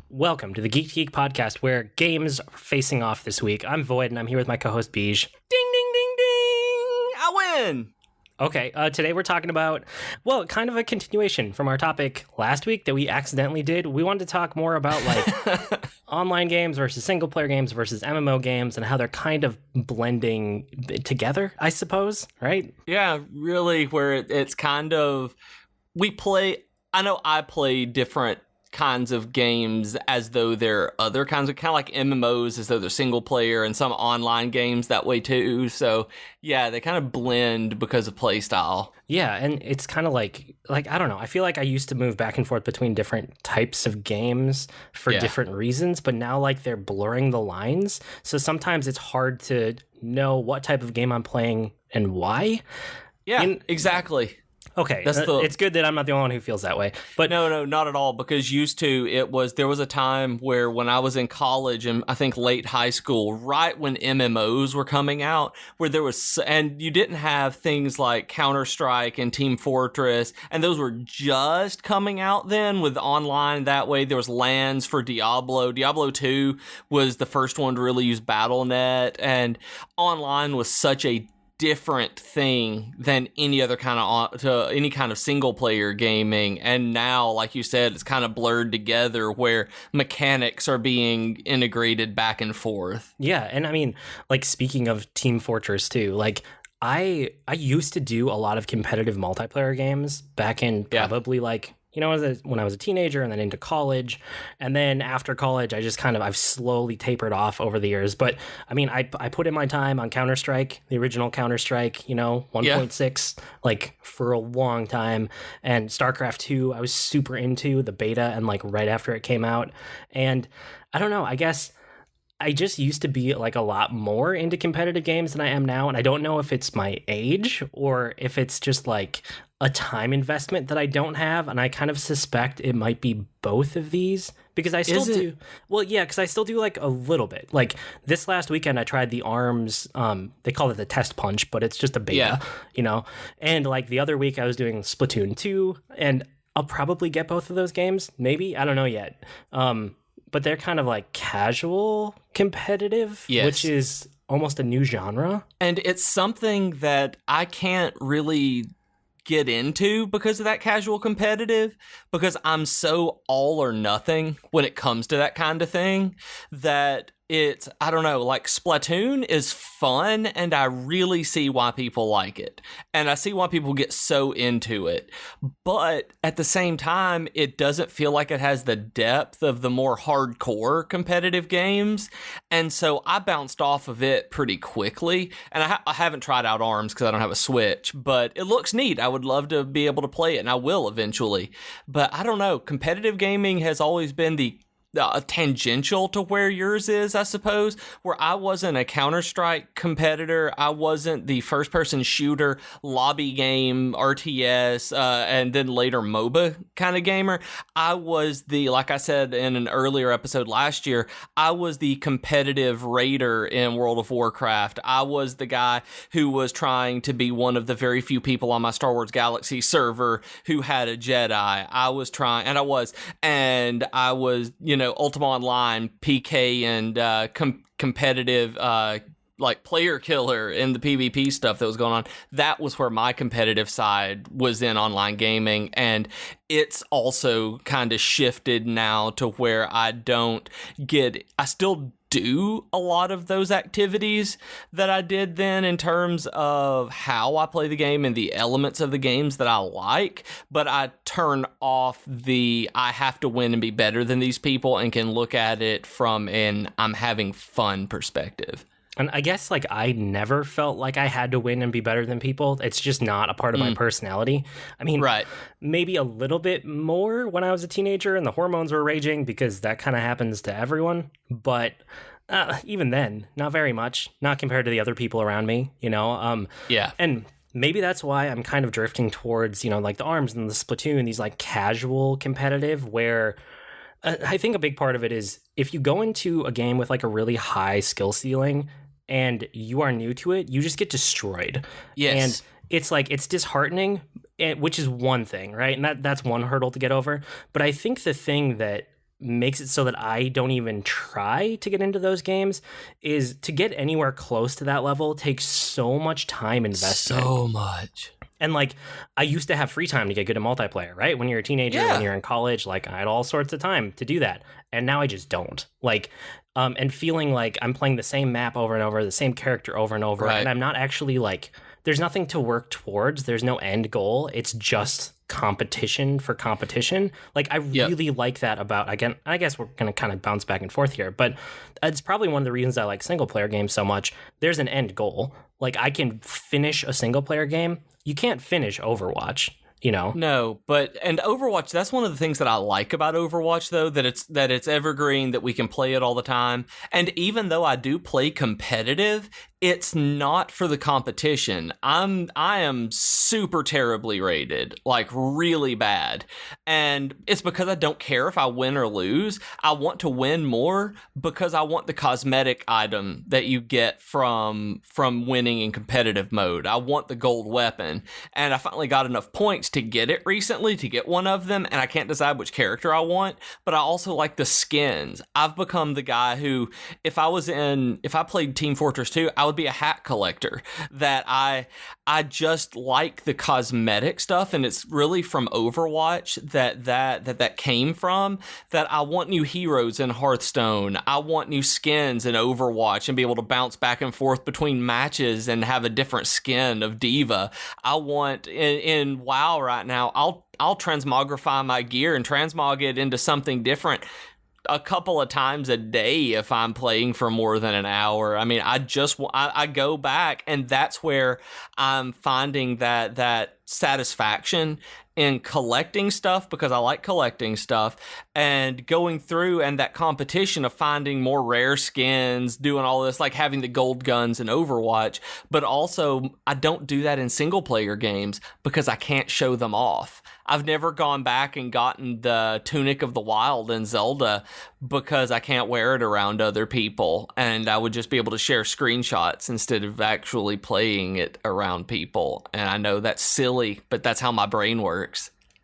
Welcome to the Geek podcast, where games are facing off this week. I'm Void, and I'm here with my co-host Beej. Ding, ding, ding, ding! I win! Okay, today we're talking about, well, kind of a continuation from our topic last week that we accidentally did. We wanted to talk more about, like, online games versus single-player games versus MMO games and how they're kind of blending together, I suppose, right? Yeah, really, where it's kind of, I play different kinds of games as though they're other kinds of, kind of like MMOs as though they're single player, and some online games that way too. So yeah, they kind of blend because of play style. Yeah, and it's kind of like I don't know. I feel like I used to move back and forth between different types of games for different reasons, but now like they're blurring the lines. So sometimes it's hard to know what type of game I'm playing and why. Yeah, exactly. Okay, it's good that I'm not the only one who feels that way. But no, not at all. Because there was a time where when I was in college and I think late high school, right when MMOs were coming out, where and you didn't have things like Counter-Strike and Team Fortress, and those were just coming out then with online that way. There was LANs for Diablo. Diablo 2 was the first one to really use BattleNet, and online was such a different thing than any kind of single player gaming. And now, like you said, it's kind of blurred together where mechanics are being integrated back and forth. Yeah, and I mean, like, speaking of Team Fortress 2, like I used to do a lot of competitive multiplayer games back in probably like, you know, when I was a teenager and then into college. And then after college, I've slowly tapered off over the years. But I mean, I put in my time on Counter-Strike, the original Counter-Strike, 1.6, like for a long time. And StarCraft 2, I was super into the beta and like right after it came out. And I don't know, I guess I just used to be like a lot more into competitive games than I am now. And I don't know if it's my age or if it's just like a time investment that I don't have. And I kind of suspect it might be both of these, because I still do. Well, yeah, because I still do like a little bit. Like this last weekend, I tried the ARMS. They call it the test punch, but it's just a beta, And like the other week I was doing Splatoon 2, and I'll probably get both of those games. Maybe, I don't know yet. But they're kind of like casual competitive, which is almost a new genre. And it's something that I can't really get into because of that casual competitive, because I'm so all or nothing when it comes to that kind of thing that it's, I don't know, like Splatoon is fun and I really see why people like it. And I see why people get so into it. But at the same time, it doesn't feel like it has the depth of the more hardcore competitive games. And so I bounced off of it pretty quickly. And I haven't tried out ARMS because I don't have a Switch, but it looks neat. I would love to be able to play it, and I will eventually. But I don't know, competitive gaming has always been the tangential to where yours is, I suppose, where I wasn't a Counter-Strike competitor. I wasn't the first-person shooter, lobby game, RTS, and then later MOBA kind of gamer. I was like I said in an earlier episode last year, I was the competitive raider in World of Warcraft. I was the guy who was trying to be one of the very few people on my Star Wars Galaxy server who had a Jedi. I was, Ultima Online, PK, and competitive, like player killer in the PvP stuff that was going on. That was where my competitive side was in online gaming, and it's also kind of shifted now to where I still do a lot of those activities that I did then in terms of how I play the game and the elements of the games that I like, but I turn off I have to win and be better than these people and can look at it from an I'm having fun perspective. And I guess like I never felt like I had to win and be better than people. It's just not a part of my personality. I mean, maybe a little bit more when I was a teenager and the hormones were raging, because that kind of happens to everyone. But even then, not very much, not compared to the other people around me, And maybe that's why I'm kind of drifting towards, like the ARMS and the Splatoon, these like casual competitive where I think a big part of it is if you go into a game with like a really high skill ceiling and you are new to it, you just get destroyed. Yes. And it's like, it's disheartening which is one thing, right? And that's one hurdle to get over. But I think the thing that makes it so that I don't even try to get into those games is to get anywhere close to that level takes so much time invested. So much. And like, I used to have free time to get good at multiplayer, right? When you're a teenager, when you're in college, like I had all sorts of time to do that. And now I just don't. Like, and feeling like I'm playing the same map over and over, the same character over and over. Right. And I'm not actually like, there's nothing to work towards. There's no end goal. It's just competition for competition. Like, I really like that about, again, I guess we're going to kind of bounce back and forth here, but it's probably one of the reasons I like single player games so much. There's an end goal. Like, I can finish a single player game. You can't finish Overwatch, you know? No, and Overwatch, that's one of the things that I like about Overwatch, though, that it's evergreen, that we can play it all the time. And even though I do play competitive, it's not for the competition. I am super terribly rated, like really bad. And it's because I don't care if I win or lose. I want to win more because I want the cosmetic item that you get from winning in competitive mode. I want the gold weapon. And I finally got enough points to get it recently, to get one of them, and I can't decide which character I want, but I also like the skins. I've become the guy who, if I played Team Fortress 2, I would be a hat collector. That I just like the cosmetic stuff, and it's really from Overwatch that came from. That I want new heroes in Hearthstone. I want new skins in Overwatch and be able to bounce back and forth between matches and have a different skin of Diva. I want in WoW right now, I'll transmogrify my gear and transmog it into something different a couple of times a day if I'm playing for more than an hour. I mean, I go back, and that's where I'm finding that satisfaction in collecting stuff, because I like collecting stuff, and going through and that competition of finding more rare skins, doing all this, like having the gold guns in Overwatch. But also, I don't do that in single player games because I can't show them off. I've never gone back and gotten the Tunic of the Wild in Zelda because I can't wear it around other people, and I would just be able to share screenshots instead of actually playing it around people. And I know that's silly, but that's how my brain works.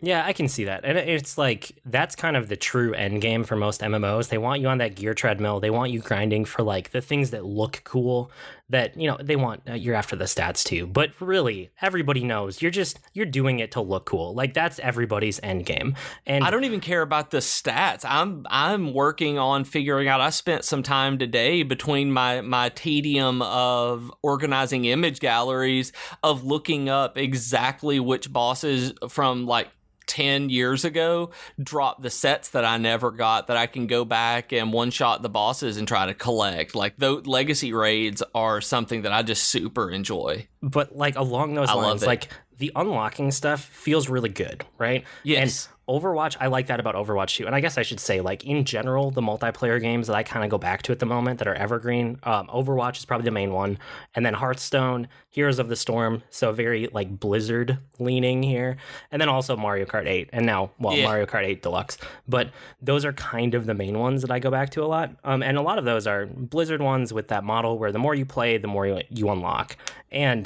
Yeah, I can see that. And it's like, that's kind of the true end game for most MMOs. They want you on that gear treadmill. They want you grinding for like the things that look cool, that, you know, they want, you're after the stats too. But really, everybody knows you're doing it to look cool. Like, that's everybody's end game. And I don't even care about the stats. I'm working on figuring out, I spent some time today between my tedium of organizing image galleries, of looking up exactly which bosses from like 10 years ago dropped the sets that I never got, that I can go back and one-shot the bosses and try to collect. Like, those legacy raids are something that I just super enjoy. But like, along those lines, like, the unlocking stuff feels really good, right? Yes. And Overwatch, I like that about Overwatch too. And I guess I should say, like, in general, the multiplayer games that I kind of go back to at the moment that are evergreen, Overwatch is probably the main one. And then Hearthstone, Heroes of the Storm, so very, like, Blizzard leaning here. And then also Mario Kart 8, and now, Mario Kart 8 Deluxe. But those are kind of the main ones that I go back to a lot. And a lot of those are Blizzard ones with that model where the more you play, the more you unlock. And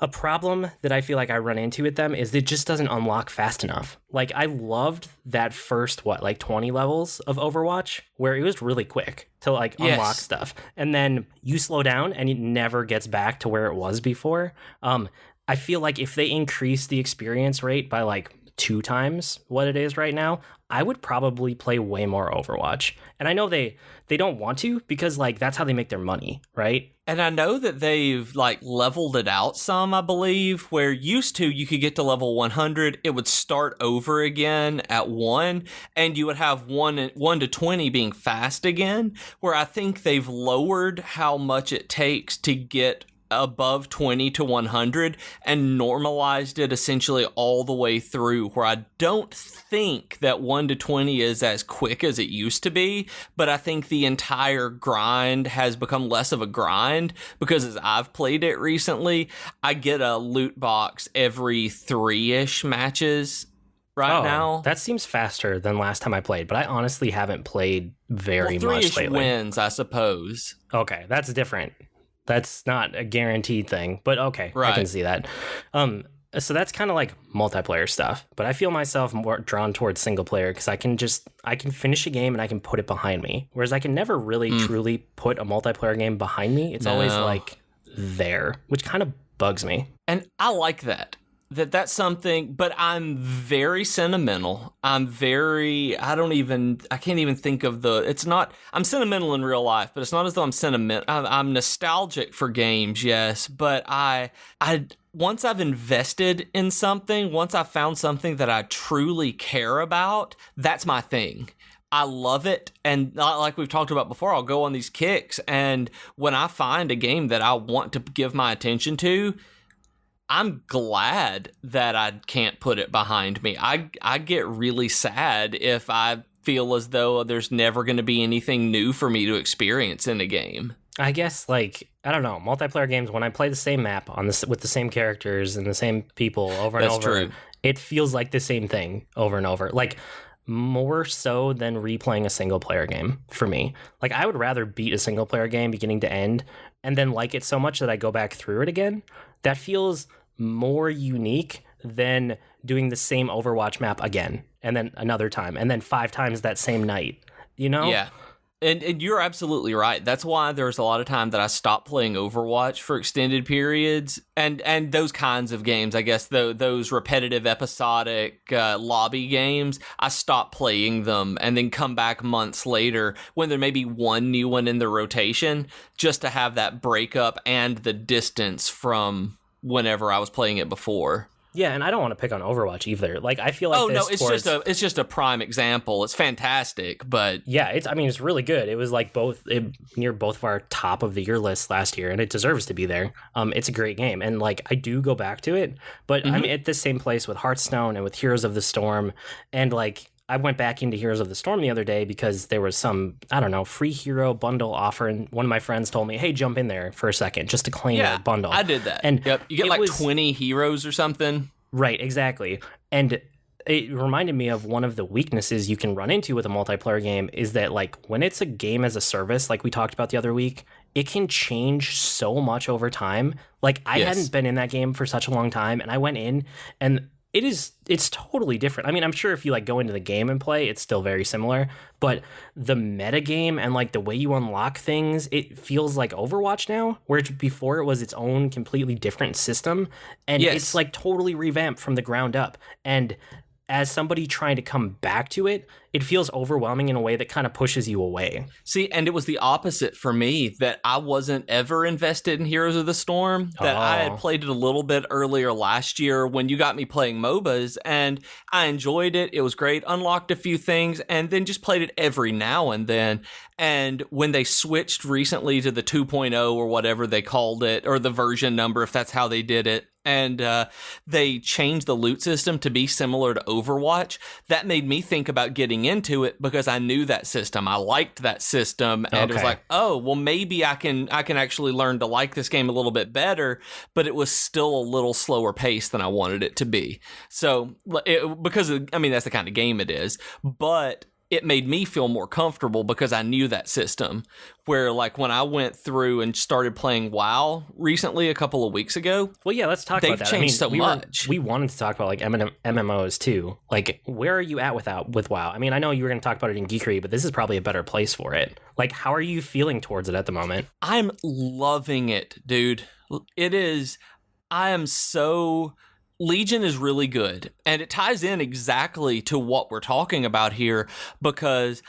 a problem that I feel like I run into with them is it just doesn't unlock fast enough. Like, I loved that first, 20 levels of Overwatch, where it was really quick to, like, unlock stuff. And then you slow down and it never gets back to where it was before. I feel like if they increase the experience rate by, like, 2 times what it is right now, I would probably play way more Overwatch. And I know they don't want to, because, like, that's how they make their money, right? And I know that they've, like, leveled it out some, I believe, where used to you could get to level 100, it would start over again at 1, and you would have 1 to 20 being fast again, where I think they've lowered how much it takes to get above 20 to 100 and normalized it essentially all the way through, where I don't think that 1 to 20 is as quick as it used to be, but I think the entire grind has become less of a grind, because as I've played it recently, I get a loot box every 3-ish matches now. That seems faster than last time I played, but I honestly haven't played very much lately. 3-ish wins, I suppose. Okay, that's different. That's not a guaranteed thing, but okay, I can see that. So that's kind of like multiplayer stuff, but I feel myself more drawn towards single player because I can finish a game and I can put it behind me. Whereas I can never really truly put a multiplayer game behind me. It's always like there, which kind of bugs me. And I like that. That's something, but I'm very sentimental. I can't even think of I'm sentimental in real life, but it's not as though I'm nostalgic for games, yes, but once I've invested in something, once I've found something that I truly care about, that's my thing. I love it, and like we've talked about before, I'll go on these kicks, and when I find a game that I want to give my attention to, I'm glad that I can't put it behind me. I get really sad if I feel as though there's never going to be anything new for me to experience in a game. I guess, like, I don't know, multiplayer games, when I play the same map with the same characters and the same people over and over, true. It feels like the same thing over and over. Like, more so than replaying a single player game for me. Like, I would rather beat a single player game beginning to end and then like it so much that I go back through it again. That feels more unique than doing the same Overwatch map again and then another time and then 5 times that same night, you know? Yeah. And you're absolutely right. That's why there's a lot of time that I stopped playing Overwatch for extended periods and those kinds of games. I guess those repetitive, episodic lobby games, I stopped playing them and then come back months later when there may be one new one in the rotation just to have that breakup and the distance from whenever I was playing it before. Yeah, and I don't want to pick on Overwatch either. Like, I feel like it's just a prime example. It's fantastic, but yeah, it's really good. It was like near both of our top of the year lists last year, and it deserves to be there. It's a great game, and like I do go back to it, but I'm at the same place with Hearthstone and with Heroes of the Storm, and like I went back into Heroes of the Storm the other day because there was some, I don't know, free hero bundle offer, and one of my friends told me, hey, jump in there for a second just to claim the bundle. I did that. And you get like 20 heroes or something. Right, exactly. And it reminded me of one of the weaknesses you can run into with a multiplayer game is that, like, when it's a game as a service, like we talked about the other week, it can change so much over time. Like, I hadn't been in that game for such a long time, and I went in, and it's totally different. I mean, I'm sure if you like go into the game and play, it's still very similar, but the meta game and like the way you unlock things, it feels like Overwatch now, where before it was its own completely different system, and it's like totally revamped from the ground up. And as somebody trying to come back to it, it feels overwhelming in a way that kind of pushes you away. See, and it was the opposite for me, that I wasn't ever invested in Heroes of the Storm, that I had played it a little bit earlier last year when you got me playing MOBAs, and I enjoyed it. It was great, unlocked a few things, and then just played it every now and then. And when they switched recently to the 2.0 or whatever they called it, or the version number, if that's how they did it, and they changed the loot system to be similar to Overwatch, that made me think about getting into it because I knew that system. I liked that system, and it was like, oh, well, maybe I can actually learn to like this game a little bit better, but it was still a little slower paced than I wanted it to be. So, that's the kind of game it is, but it made me feel more comfortable because I knew that system. Where, like, when I went through and started playing WoW recently, a couple of weeks ago, well, yeah, let's talk about that. They've changed so much. We wanted to talk about like MMOs too. Like, where are you at with WoW? I mean, I know you were going to talk about it in Geekery, but this is probably a better place for it. Like, how are you feeling towards it at the moment? I'm loving it, dude. It is. I am so. Legion is really good, and it ties in exactly to what we're talking about here because,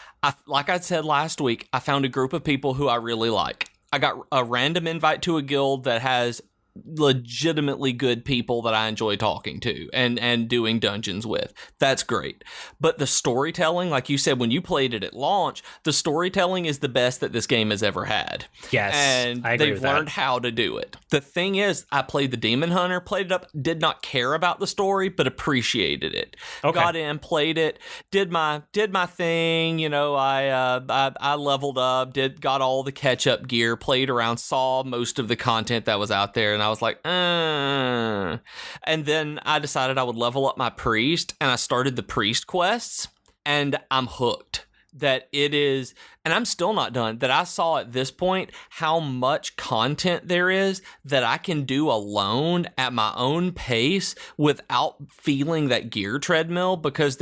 like I said last week, I found a group of people who I really like. I got a random invite to a guild that has legitimately good people that I enjoy talking to and doing dungeons with. That's great. But the storytelling, like you said, when you played it at launch, the storytelling is the best that this game has ever had. Yes, and I agree they've with that. learned how to do it. The thing is, I played the Demon Hunter, played it up, did not care about the story, but appreciated it. Okay. Got in, played it, did my thing. You know, I leveled up, got all the catch up gear, played around, saw most of the content that was out there, and I was like, and then I decided I would level up my priest, and I started the priest quests, and I'm hooked. that it is, and I'm still not done, that I saw at this point how much content there is that I can do alone at my own pace without feeling that gear treadmill, because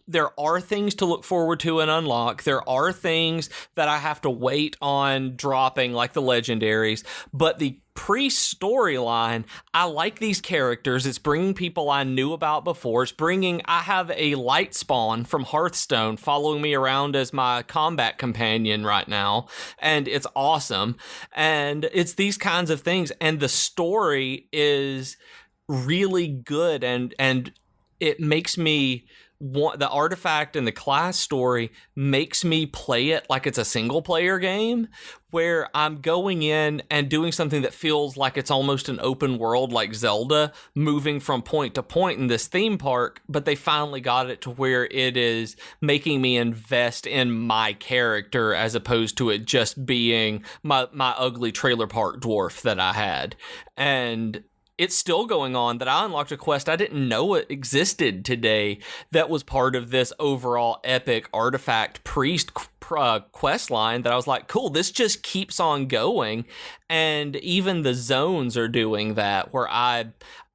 there are things to look forward to and unlock. There are things that I have to wait on dropping, like the legendaries. But the pre-storyline, I like these characters. It's bringing people I knew about before. I have a light spawn from Hearthstone following me around as my combat companion right now. And it's awesome. And it's these kinds of things. And the story is really good. And it makes me... the artifact and the class story makes me play it like it's a single player game, where I'm going in and doing something that feels like it's almost an open world, like Zelda, moving from point to point in this theme park. But they finally got it to where it is making me invest in my character, as opposed to it just being my ugly trailer park dwarf that I had. And it's still going on, that I unlocked a quest I didn't know it existed today that was part of this overall epic artifact priest quest line, that I was like, cool, this just keeps on going. And even the zones are doing that, where I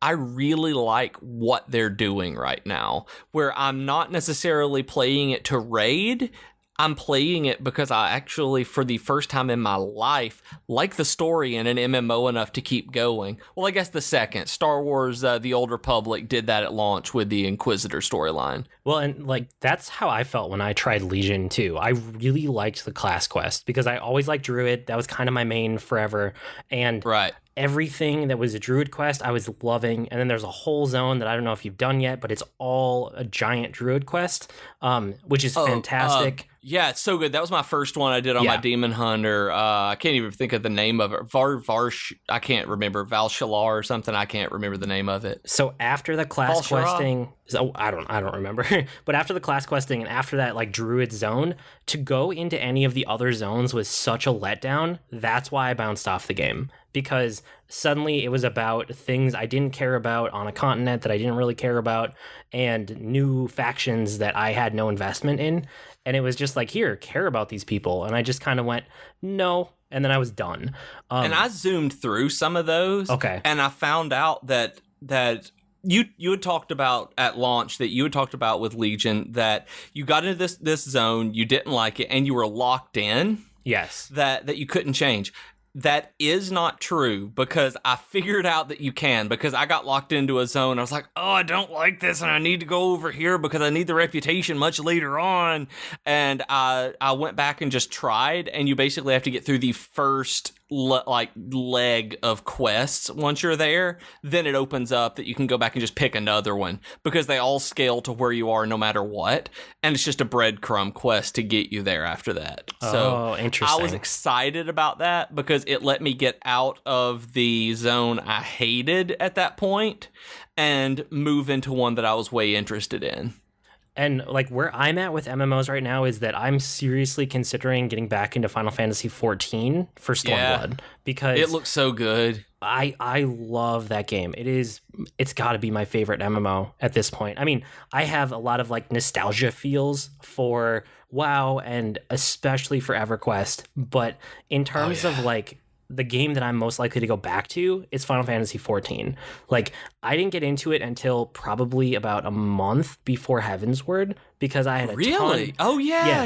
really like what they're doing right now, where I'm not necessarily playing it to raid. I'm playing it because I actually, for the first time in my life, like the story in an MMO enough to keep going. Well, I guess the second, Star Wars The Old Republic, did that at launch with the Inquisitor storyline. Well, and like that's how I felt when I tried Legion too. I really liked the class quest because I always liked Druid. That was kind of my main forever. And right. Everything that was a Druid quest, I was loving. And then there's a whole zone that I don't know if you've done yet, but it's all a giant Druid quest, which is fantastic. Yeah, it's so good. That was my first one I did on my Demon Hunter. I can't even think of the name of it. I can't remember. Valshalar or something. I can't remember the name of it. So after the class questing, I don't remember. But after the class questing and after that like Druid zone, to go into any of the other zones was such a letdown. That's why I bounced off the game. Because suddenly it was about things I didn't care about on a continent that I didn't really care about, and new factions that I had no investment in. And it was just like, here, care about these people. And I just kind of went, no. And then I was done. And I zoomed through some of those. Okay. And I found out that you had talked about at launch, that you had talked about with Legion, that you got into this zone, you didn't like it, and you were locked in. Yes. That you couldn't change. That is not true, because I figured out that you can, because I got locked into a zone. I was like, oh, I don't like this, and I need to go over here because I need the reputation much later on. And I went back and just tried, and you basically have to get through the first leg of quests. Once you're there, then it opens up that you can go back and just pick another one, because they all scale to where you are no matter what, and it's just a breadcrumb quest to get you there after that. So interesting. I was excited about that because it let me get out of the zone I hated at that point and move into one that I was way interested in. And like where I'm at with MMOs right now is that I'm seriously considering getting back into Final Fantasy XIV for Stormblood, because it looks so good. I love that game. It's got to be my favorite MMO at this point. I mean, I have a lot of like nostalgia feels for WoW and especially for EverQuest, but in terms of like the game that I'm most likely to go back to is Final Fantasy XIV. Like, I didn't get into it until probably about a month before Heavensward, because I had a ton... Oh, yeah.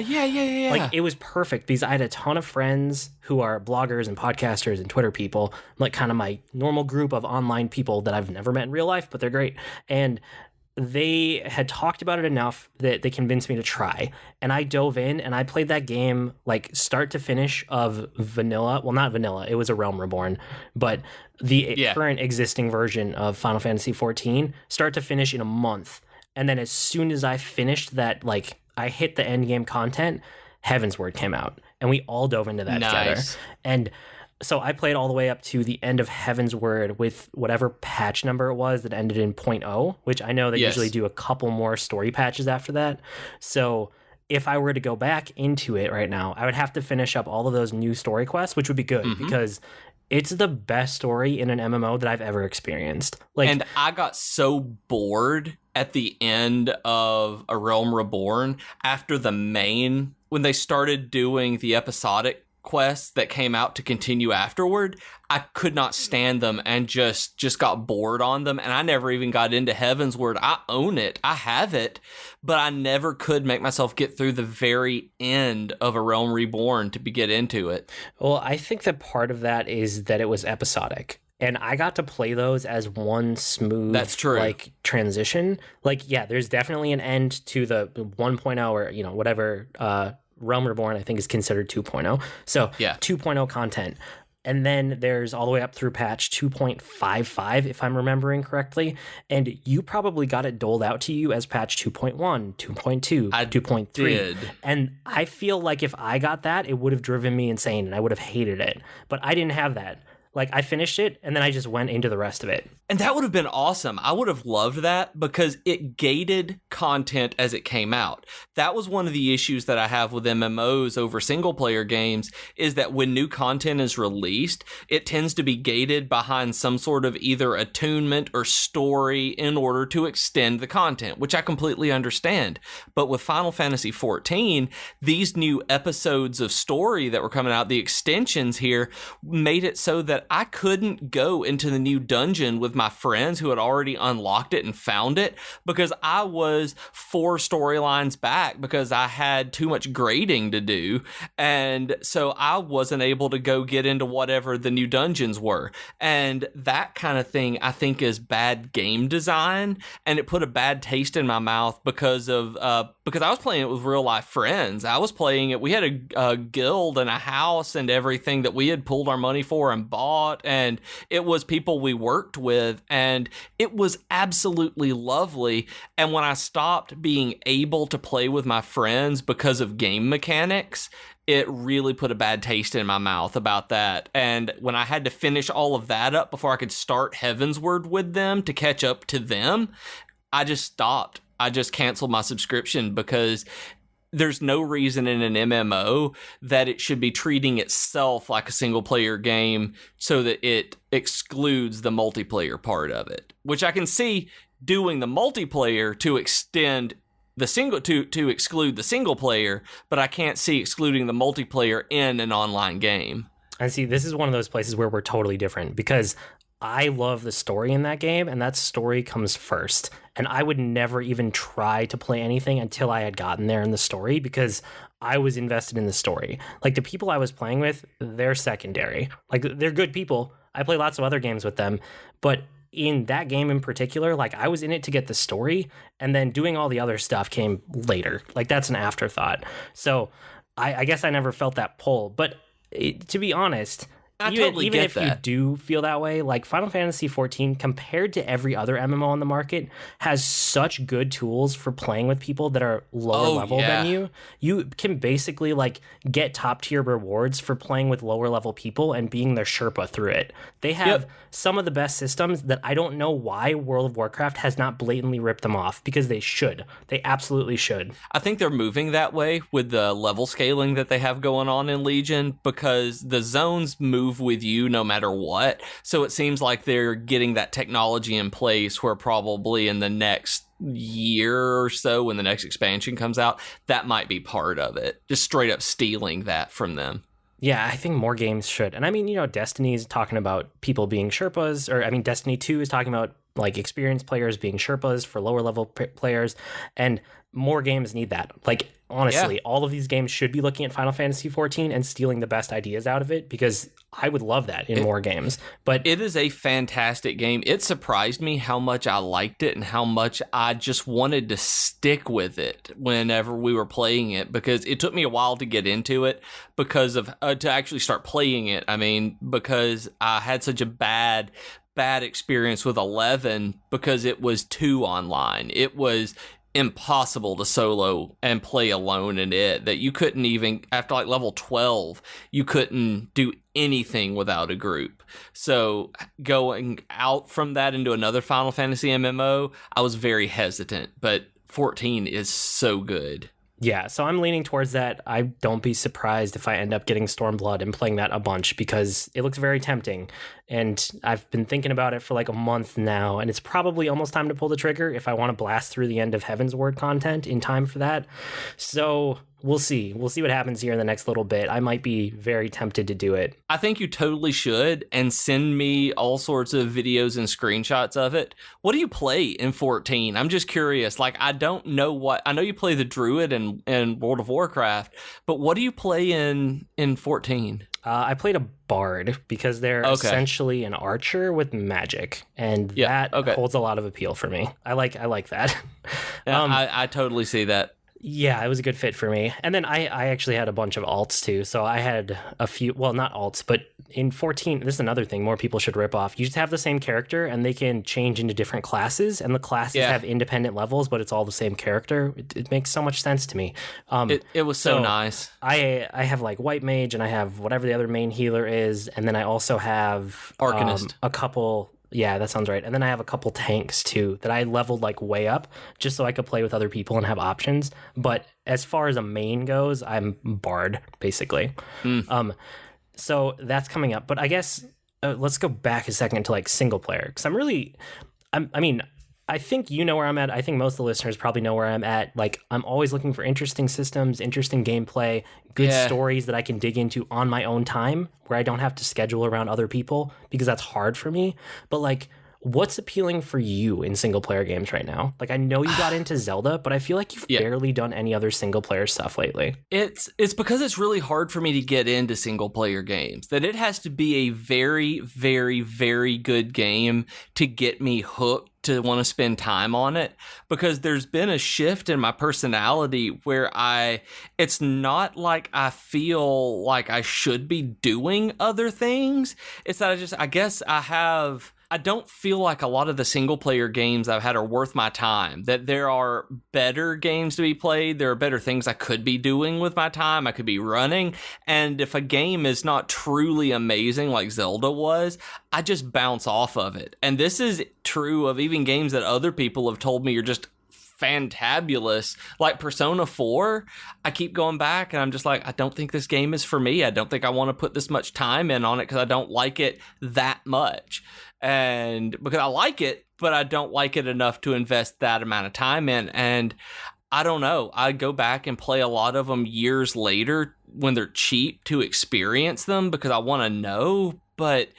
Like, it was perfect because I had a ton of friends who are bloggers and podcasters and Twitter people, like kind of my normal group of online people that I've never met in real life, but they're great. And they had talked about it enough that they convinced me to try. And I dove in and I played that game like start to finish of vanilla. Well, not vanilla. It was a Realm Reborn. But the current existing version of Final Fantasy XIV, start to finish in a month. And then as soon as I finished that, like I hit the end game content, Heavensward came out. And we all dove into that together. And so I played all the way up to the end of Heavensward with whatever patch number it was that ended in 0.0, which I know they usually do a couple more story patches after that. So if I were to go back into it right now, I would have to finish up all of those new story quests, which would be good because it's the best story in an MMO that I've ever experienced. Like, and I got so bored at the end of A Realm Reborn after the main when they started doing the episodic quests that came out to continue afterward, I could not stand them and just got bored on them. And I never even got into Heavensward. I own it. I have it. But I never could make myself get through the very end of A Realm Reborn to get into it. Well, I think that part of that is that it was episodic. And I got to play those as one smooth, that's true, like, transition. Like, yeah, there's definitely an end to the 1.0 or, you know, whatever, Realm Reborn, I think, is considered 2.0. So, yeah. 2.0 content. And then there's all the way up through patch 2.55, if I'm remembering correctly. And you probably got it doled out to you as patch 2.1, 2.2, 2.3. Did. And I feel like if I got that, it would have driven me insane and I would have hated it. But I didn't have that. Like, I finished it, and then I just went into the rest of it. And that would have been awesome. I would have loved that because it gated content as it came out. That was one of the issues that I have with MMOs over single-player games, is that when new content is released, it tends to be gated behind some sort of either attunement or story in order to extend the content, which I completely understand. But with Final Fantasy XIV, these new episodes of story that were coming out, the extensions here, made it so that I couldn't go into the new dungeon with my friends who had already unlocked it and found it because I was 4 storylines back because I had too much grading to do. And so I wasn't able to go get into whatever the new dungeons were. And that kind of thing, I think, is bad game design. And it put a bad taste in my mouth because I was playing it with real life friends. I was playing it. We had a guild and a house and everything that we had pulled our money for and bought. And it was people we worked with, and it was absolutely lovely. And when I stopped being able to play with my friends because of game mechanics, it really put a bad taste in my mouth about that. And when I had to finish all of that up before I could start Heavensward with them to catch up to them, I just stopped. I just canceled my subscription because there's no reason in an MMO that it should be treating itself like a single player game so that it excludes the multiplayer part of it, which I can see doing the multiplayer to extend the single to exclude the single player, but I can't see excluding the multiplayer in an online game. And see, this is one of those places where we're totally different because I love the story in that game, and that story comes first. And I would never even try to play anything until I had gotten there in the story because I was invested in the story. Like, the people I was playing with, they're secondary. Like, they're good people. I play lots of other games with them. But in that game in particular, like, I was in it to get the story, and then doing all the other stuff came later. Like, that's an afterthought. So I guess I never felt that pull. But to be honest, even if you do feel that way, like, Final Fantasy XIV, compared to every other MMO on the market, has such good tools for playing with people that are lower level than you. You can basically, like, get top tier rewards for playing with lower level people and being their Sherpa through it. They have some of the best systems that I don't know why World of Warcraft has not blatantly ripped them off, because they should. They absolutely should. I think they're moving that way with the level scaling that they have going on in Legion, because the zones move with you no matter what. So it seems like they're getting that technology in place where probably in the next year or so, when the next expansion comes out, that might be part of it. Just straight up stealing that from them. Yeah, I think more games should. And I mean, you know, Destiny is talking about people being Sherpas, or I mean, Destiny 2 is talking about, like, experienced players being Sherpas for lower level players, and more games need that. Like, honestly, all of these games should be looking at Final Fantasy XIV and stealing the best ideas out of it, because I would love that in more games. But it is a fantastic game. It surprised me how much I liked it and how much I just wanted to stick with it whenever we were playing it, because it took me a while to get into it because of to actually start playing it. I mean, because I had such a bad experience with 11 because it was too online. It was impossible to solo and play alone in it, that you couldn't even, after like level 12, you couldn't do anything without a group. So going out from that into another Final Fantasy MMO, I was very hesitant, but 14 is so good. Yeah, so I'm leaning towards that. I don't be surprised if I end up getting Stormblood and playing that a bunch, because it looks very tempting. and I've been thinking about it for like a month now, and it's probably almost time to pull the trigger if I want to blast through the end of Heaven's Word content in time for that. So we'll see what happens here in the next little bit. I might be very tempted to do it. I think you totally should, and send me all sorts of videos and screenshots of it. What do you play in 14? I'm just curious. Like, I don't know what... I know you play the Druid in World of Warcraft, but what do you play in 14? I played a bard because they're essentially an archer with magic, and that holds a lot of appeal for me. I like that. I totally see that. Yeah, it was a good fit for me. And then I actually had a bunch of alts too. So I had a few, well, not alts, but in 14, this is another thing more people should rip off. You just have the same character and they can change into different classes, and the classes have independent levels, but it's all the same character. It makes so much sense to me. It was so nice. I have like White Mage, and I have whatever the other main healer is. And then I also have Arcanist. A couple... Yeah, that sounds right. And then I have a couple tanks too that I leveled like way up just so I could play with other people and have options. But as far as a main goes, I'm Bard basically. So that's coming up. But I guess let's go back a second to like single player, because I think you know where I'm at. I think most of the listeners probably know where I'm at. Like, I'm always looking for interesting systems, interesting gameplay, good stories that I can dig into on my own time, where I don't have to schedule around other people, because that's hard for me. But like, what's appealing for you in single player games right now? Like, I know you got into Zelda, but I feel like you've barely done any other single player stuff lately. It's because it's really hard for me to get into single player games, that it has to be a very, very, very good game to get me hooked to want to spend time on it, because there's been a shift in my personality where it's not like I feel like I should be doing other things. It's that I don't feel like a lot of the single player games I've had are worth my time, that there are better games to be played. There are better things I could be doing with my time. I could be running. And if a game is not truly amazing like Zelda was, I just bounce off of it. And this is true of even games that other people have told me are just fantabulous, like Persona 4. I keep going back and I'm just like, I don't think this game is for me. I don't think I want to put this much time in on it, because I don't like it that much. And because I like it, but I don't like it enough to invest that amount of time in. And I don't know, I go back and play a lot of them years later when they're cheap to experience them, because I want to know. But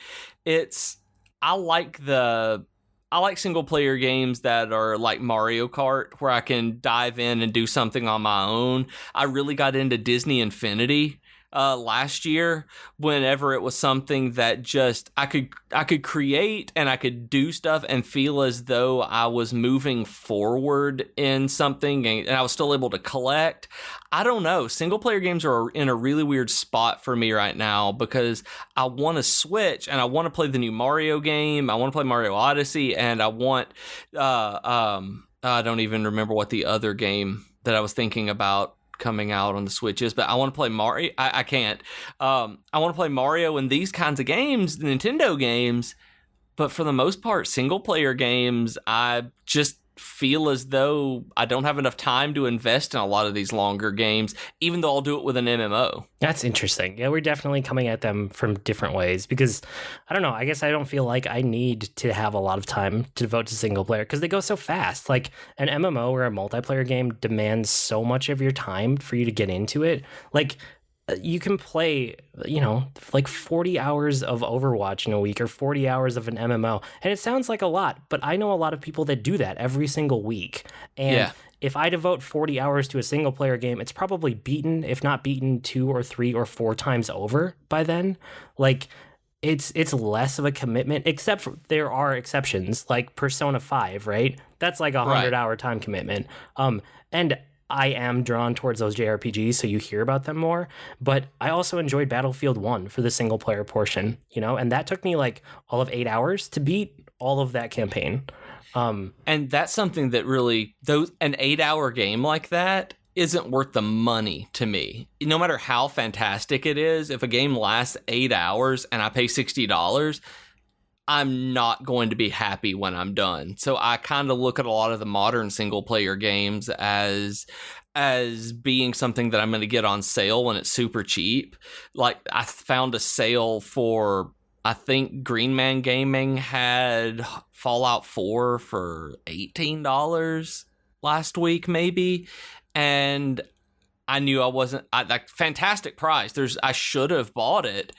I like single player games that are like Mario Kart, where I can dive in and do something on my own. I really got into Disney Infinity last year, whenever it was something that just I could create and I could do stuff and feel as though I was moving forward in something, and I was still able to collect. I don't know. Single player games are in a really weird spot for me right now, because I want to switch and I want to play the new Mario game. I want to play Mario Odyssey, and I want I don't even remember what the other game that I was thinking about coming out on the Switch is, but I want to play Mario. I can't. I want to play Mario and these kinds of games, Nintendo games, but for the most part, single player games, I just feel as though I don't have enough time to invest in a lot of these longer games, even though I'll do it with an MMO. That's interesting. Yeah, we're definitely coming at them from different ways, because I don't know, I guess I don't feel like I need to have a lot of time to devote to single player, because they go so fast. Like, an MMO or a multiplayer game demands so much of your time for you to get into it. Like, you can play, like 40 hours of Overwatch in a week, or 40 hours of an MMO. And it sounds like a lot, but I know a lot of people that do that every single week. And if I devote 40 hours to a single player game, it's probably beaten, if not beaten 2 or 3 or 4 times over by then. Like, it's less of a commitment, except for there are exceptions, like Persona 5, right? That's like a 100-hour time commitment. And I am drawn towards those JRPGs, so you hear about them more. But I also enjoyed Battlefield 1 for the single player portion, and that took me like all of 8 hours to beat all of that campaign. And that's something that really, an 8-hour game like that isn't worth the money to me. No matter how fantastic it is, if a game lasts 8 hours and I pay $60, I'm not going to be happy when I'm done. So I kind of look at a lot of the modern single player games as being something that I'm going to get on sale when it's super cheap. Like, I found a sale for I think Green Man Gaming had Fallout 4 for $18 last week, maybe. And I knew I wasn't, like, fantastic price. I should have bought it,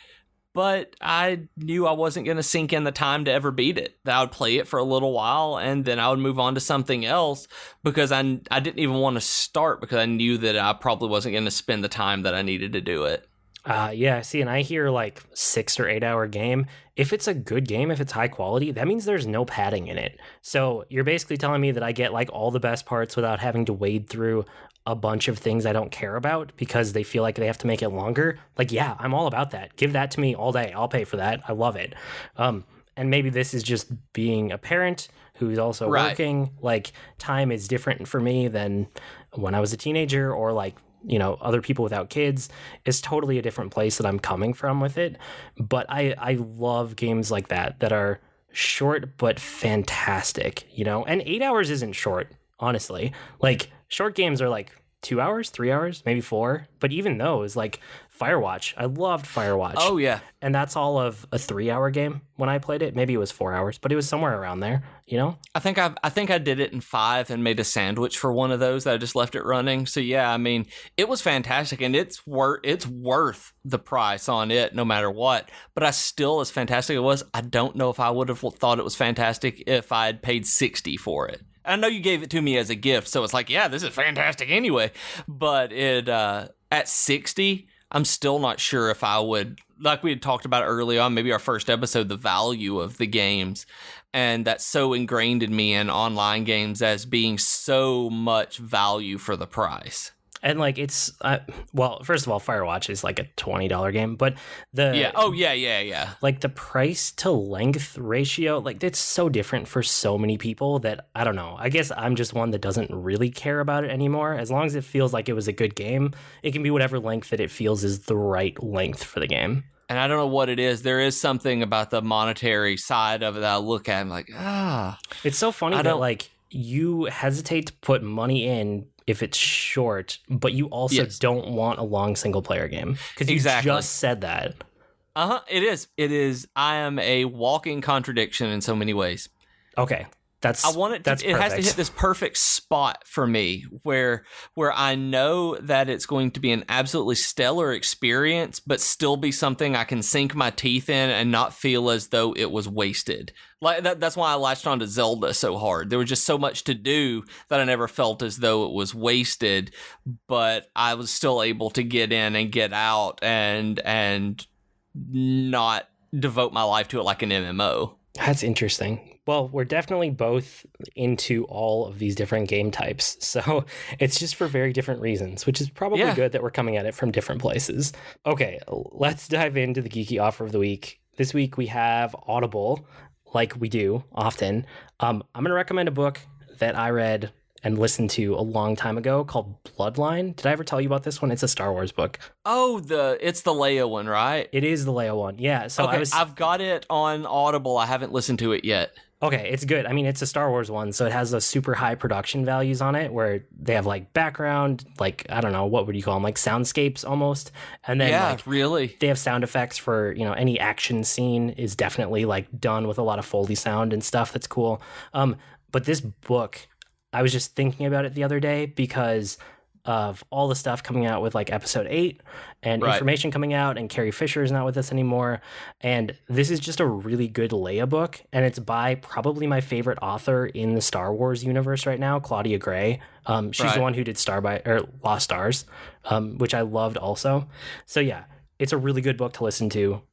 but I knew I wasn't going to sink in the time to ever beat it. That I would play it for a little while and then I would move on to something else, because I didn't even want to start because I knew that I probably wasn't going to spend the time that I needed to do it. Yeah, see, and I hear like 6 or 8 hour game. If it's a good game, if it's high quality, that means there's no padding in it. So you're basically telling me that I get like all the best parts without having to wade through a bunch of things I don't care about because they feel like they have to make it longer. Like, yeah, I'm all about that. Give that to me all day. I'll pay for that. I love it. And maybe this is just being a parent who's also working. Like, time is different for me than when I was a teenager, or like, you know, other people without kids. Is totally a different place that I'm coming from with it. But I love games like that are short but fantastic, you know? And 8 hours isn't short, honestly. Like, short games are like 2 hours, 3 hours, maybe 4. But even those, like Firewatch, I loved Firewatch. Oh, yeah. And that's all of a 3-hour game when I played it. Maybe it was 4 hours, but it was somewhere around there, you know? I think I did it in 5 and made a sandwich for one of those that I just left it running. So yeah, I mean, it was fantastic, and it's worth the price on it no matter what. But as fantastic as it was, I don't know if I would have thought it was fantastic if I had paid $60 for it. I know you gave it to me as a gift, so it's like, yeah, this is fantastic anyway. But at $60, I'm still not sure if I would, like we had talked about early on, maybe our first episode, the value of the games. And that's so ingrained in me in online games as being so much value for the price. And like, it's well, first of all, Firewatch is like a $20 game, but yeah. Like, the price to length ratio, like, it's so different for so many people that I don't know. I guess I'm just one that doesn't really care about it anymore. As long as it feels like it was a good game, it can be whatever length that it feels is the right length for the game. And I don't know what it is. There is something about the monetary side of it that I look at and I'm like, It's so funny that like you hesitate to put money in if it's short, but you also don't want a long single player game, because you just said that. It is. I am a walking contradiction in so many ways. Okay. It has to hit this perfect spot for me where I know that it's going to be an absolutely stellar experience, but still be something I can sink my teeth in and not feel as though it was wasted. Like that's why I latched onto Zelda so hard. There was just so much to do that I never felt as though it was wasted, but I was still able to get in and get out and not devote my life to it like an MMO. That's interesting. Well, we're definitely both into all of these different game types, so it's just for very different reasons, which is probably good that we're coming at it from different places. Okay, let's dive into the geeky offer of the week. This week we have Audible, like we do often. I'm going to recommend a book that I read and listened to a long time ago called Bloodline. Did I ever tell you about this one? It's a Star Wars book. Oh, it's the Leia one, right? It is the Leia one, yeah. So okay, I've got it on Audible. I haven't listened to it yet. Okay, it's good. I mean, it's a Star Wars one, so it has those super high production values on it where they have like background, like, I don't know, what would you call them? Like soundscapes almost. And then really, they have sound effects for, you know, any action scene is definitely like done with a lot of Foley sound and stuff. That's cool. But this book, I was just thinking about it the other day because of all the stuff coming out with like episode 8 and information coming out, and Carrie Fisher is not with us anymore. And this is just a really good Leia book, and it's by probably my favorite author in the Star Wars universe right now, Claudia Gray. She's the one who did Lost Stars, which I loved also. So yeah, it's a really good book to listen to.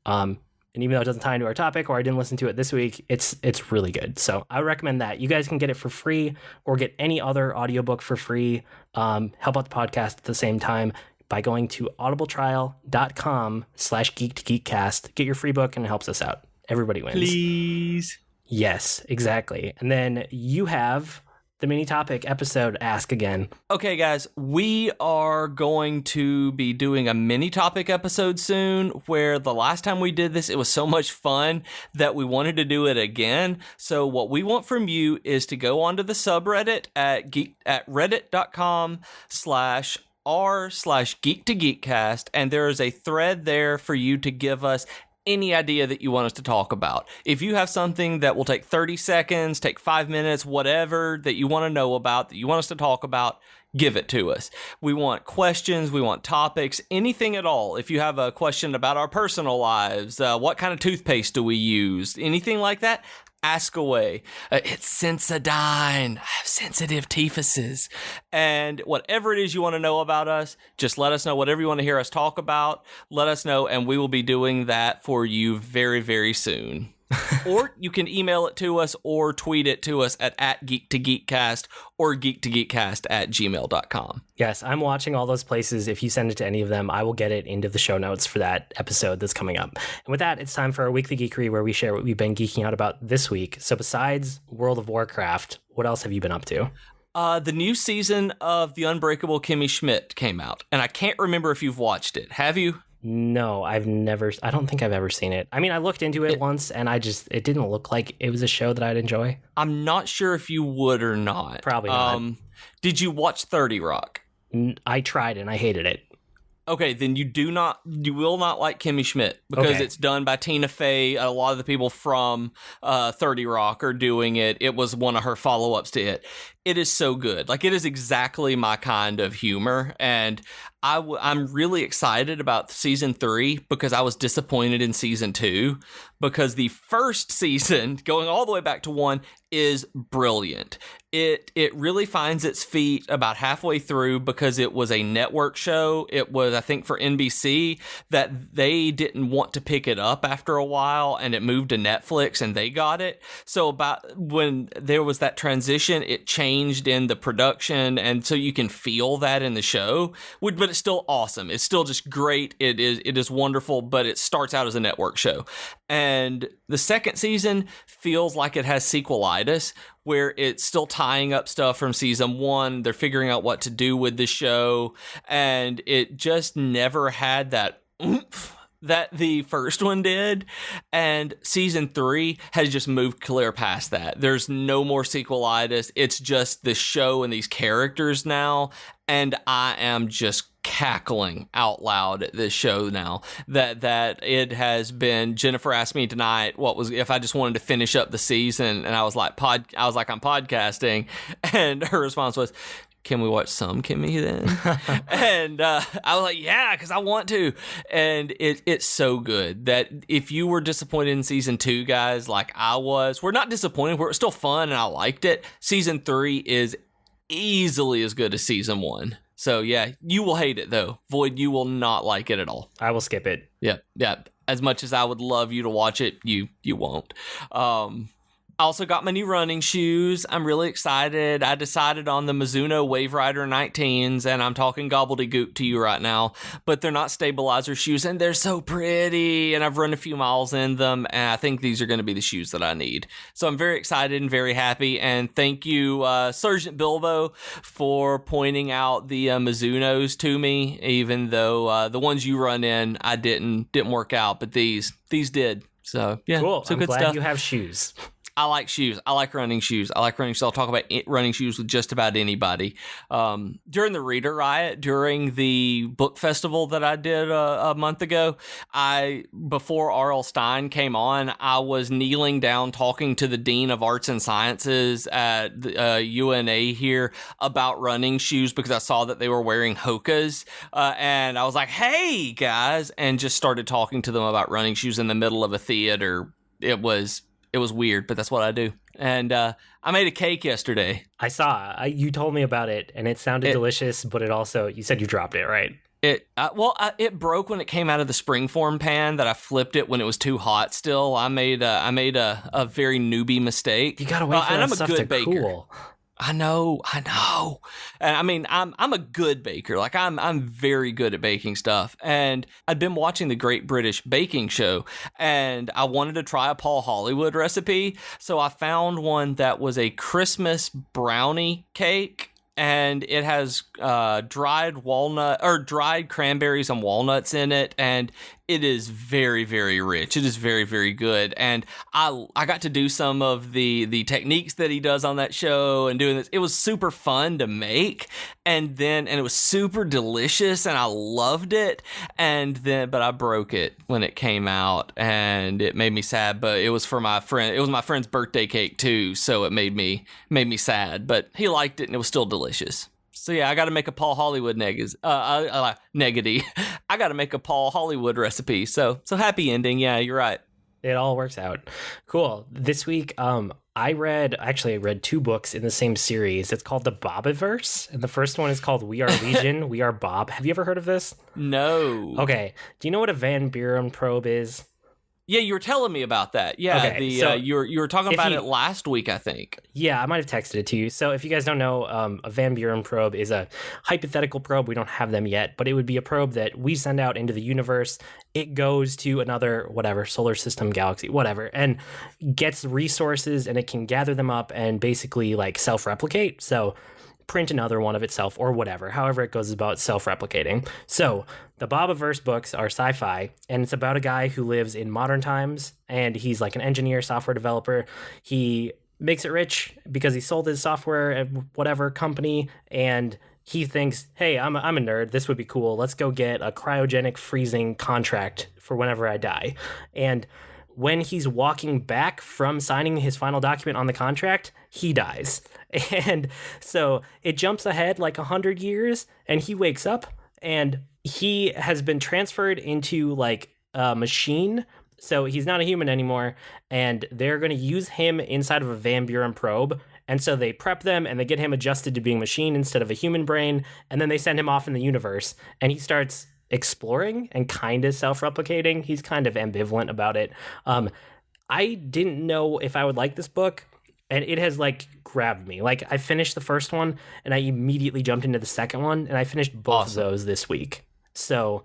And even though it doesn't tie into our topic, or I didn't listen to it this week, it's really good. So I recommend that. You guys can get it for free, or get any other audiobook for free. Help out the podcast at the same time by going to audibletrial.com/geek2geekcast. Get your free book, and it helps us out. Everybody wins. Please. Yes, exactly. And then you have the mini topic episode, Ask Again. Okay, guys, we are going to be doing a mini topic episode soon, where the last time we did this, it was so much fun that we wanted to do it again. So what we want from you is to go onto the subreddit at reddit.com/r/geek2geekcast, and there is a thread there for you to give us any idea that you want us to talk about. If you have something that will take 30 seconds, take 5 minutes, whatever that you want to know about, that you want us to talk about, give it to us. We want questions, we want topics, anything at all. If you have a question about our personal lives, what kind of toothpaste do we use, anything like that, ask away. It's Sensodyne. I have sensitive teethuses. And whatever it is you want to know about us, just let us know. Whatever you want to hear us talk about, let us know, and we will be doing that for you very, very soon. Or you can email it to us or tweet it to us at @geek2geekcast or geek2geekcast@gmail.com. Yes, I'm watching all those places. If you send it to any of them, I will get it into the show notes for that episode that's coming up. And with that, it's time for our weekly Geekery, where we share what we've been geeking out about this week. So besides World of Warcraft, what else have you been up to? The new season of The Unbreakable Kimmy Schmidt came out, and I can't remember if you've watched it. Have you? No, I don't think I've ever seen it. I mean, I looked into it once, and it didn't look like it was a show that I'd enjoy. I'm not sure if you would or not. Probably not. Did you watch 30 Rock? I tried, and I hated it. Okay, then you will not like Kimmy Schmidt, because it's done by Tina Fey. A lot of the people from 30 Rock are doing it. It was one of her follow-ups to it. It is so good. Like, it is exactly my kind of humor, and I'm really excited about season 3 because I was disappointed in season 2, because the first season, going all the way back to 1, is brilliant. It really finds its feet about halfway through, because it was a network show. It was, I think, for NBC, that they didn't want to pick it up after a while, and it moved to Netflix, and they got it. So about when there was that transition, it changed in the production, and so you can feel that in the show. But it's still awesome. It's still just great. It is wonderful, but it starts out as a network show. And the second season feels like it has sequelitis, where it's still tying up stuff from season 1. They're figuring out what to do with the show, and it just never had that oomph that the first one did. And season 3 has just moved clear past that. There's no more sequelitis. It's just the show and these characters now, and I am just cackling out loud at this show now that it has been. Jennifer asked me tonight if I just wanted to finish up the season, and I was like I'm podcasting, and her response was, can we watch some Kimmy then? And I was like, yeah, because I want to. And it's so good that if you were disappointed in season 2, guys, like I was, we're not disappointed. We're still fun, and I liked it. Season 3 is easily as good as season 1. So yeah, you will hate it though. Void, you will not like it at all. I will skip it. Yeah. As much as I would love you to watch it, you won't. I also got my new running shoes. I'm really excited. I decided on the Mizuno Wave Rider 19s, and I'm talking gobbledygook to you right now, but they're not stabilizer shoes, and they're so pretty, and I've run a few miles in them, and I think these are going to be the shoes that I need. So I'm very excited and very happy, and thank you, Sergeant Bilbo, for pointing out the Mizunos to me, even though the ones you run in, I didn't work out, but these did. So yeah, cool. So I'm good glad stuff. You have shoes. I like shoes. I like running shoes. I'll talk about running shoes with just about anybody. During the Reader Riot, during the book festival that I did a month ago, before R.L. Stine came on, I was kneeling down talking to the Dean of Arts and Sciences at the, UNA here about running shoes, because I saw that they were wearing Hokas, and I was like, hey, guys, and just started talking to them about running shoes in the middle of a theater. It was weird, but that's what I do. And I made a cake yesterday. I saw. You told me about it, and it sounded delicious, but it also, you said you dropped it, right? It broke when it came out of the springform pan that I flipped it when it was too hot still. I made a very newbie mistake. You gotta wait for that stuff to cool. I know. And I mean, I'm a good baker. Like I'm very good at baking stuff. And I'd been watching the Great British Baking Show, and I wanted to try a Paul Hollywood recipe. So I found one that was a Christmas brownie cake, and it has dried cranberries and walnuts in it, and it is very, very rich. It is very, very good. And I got to do some of the techniques that he does on that show and doing this. It was super fun to make. And it was super delicious and I loved it. But I broke it when it came out and it made me sad. But it was for my friend. It was my friend's birthday cake too. So it made me sad. But he liked it and it was still delicious. So yeah, I got to make a Paul Hollywood neggy. I got to make a Paul Hollywood recipe. So happy ending. Yeah, you're right. It all works out. Cool. This week, I read 2 books in the same series. It's called the Bobiverse, and the first one is called We Are Legion, We Are Bob. Have you ever heard of this? No. Okay. Do you know what a Van Buren probe is? Yeah, you were telling me about that. Yeah, okay, so you were talking about it last week, I think. Yeah, I might have texted it to you. So if you guys don't know, a Van Buren probe is a hypothetical probe. We don't have them yet, but it would be a probe that we send out into the universe. It goes to another, solar system, galaxy, whatever, and gets resources, and it can gather them up and basically self-replicate. So print another one of itself or whatever, however it goes about self-replicating. So the Bobiverse books are sci-fi, and it's about a guy who lives in modern times, and he's like an engineer, software developer. He makes it rich because he sold his software at whatever company, and he thinks, hey, I'm a nerd. This would be cool. Let's go get a cryogenic freezing contract for whenever I die. And when he's walking back from signing his final document on the contract, he dies. And so it jumps ahead 100 years, and he wakes up, and he has been transferred into a machine. So he's not a human anymore, and they're going to use him inside of a Van Buren probe. And so they prep them, and they get him adjusted to being machine instead of a human brain, and then they send him off in the universe, and he starts exploring and kind of self-replicating. He's kind of ambivalent about it. I didn't know if I would like this book, and it has grabbed me. I finished the first one, and I immediately jumped into the second one, and I finished both of those this week. So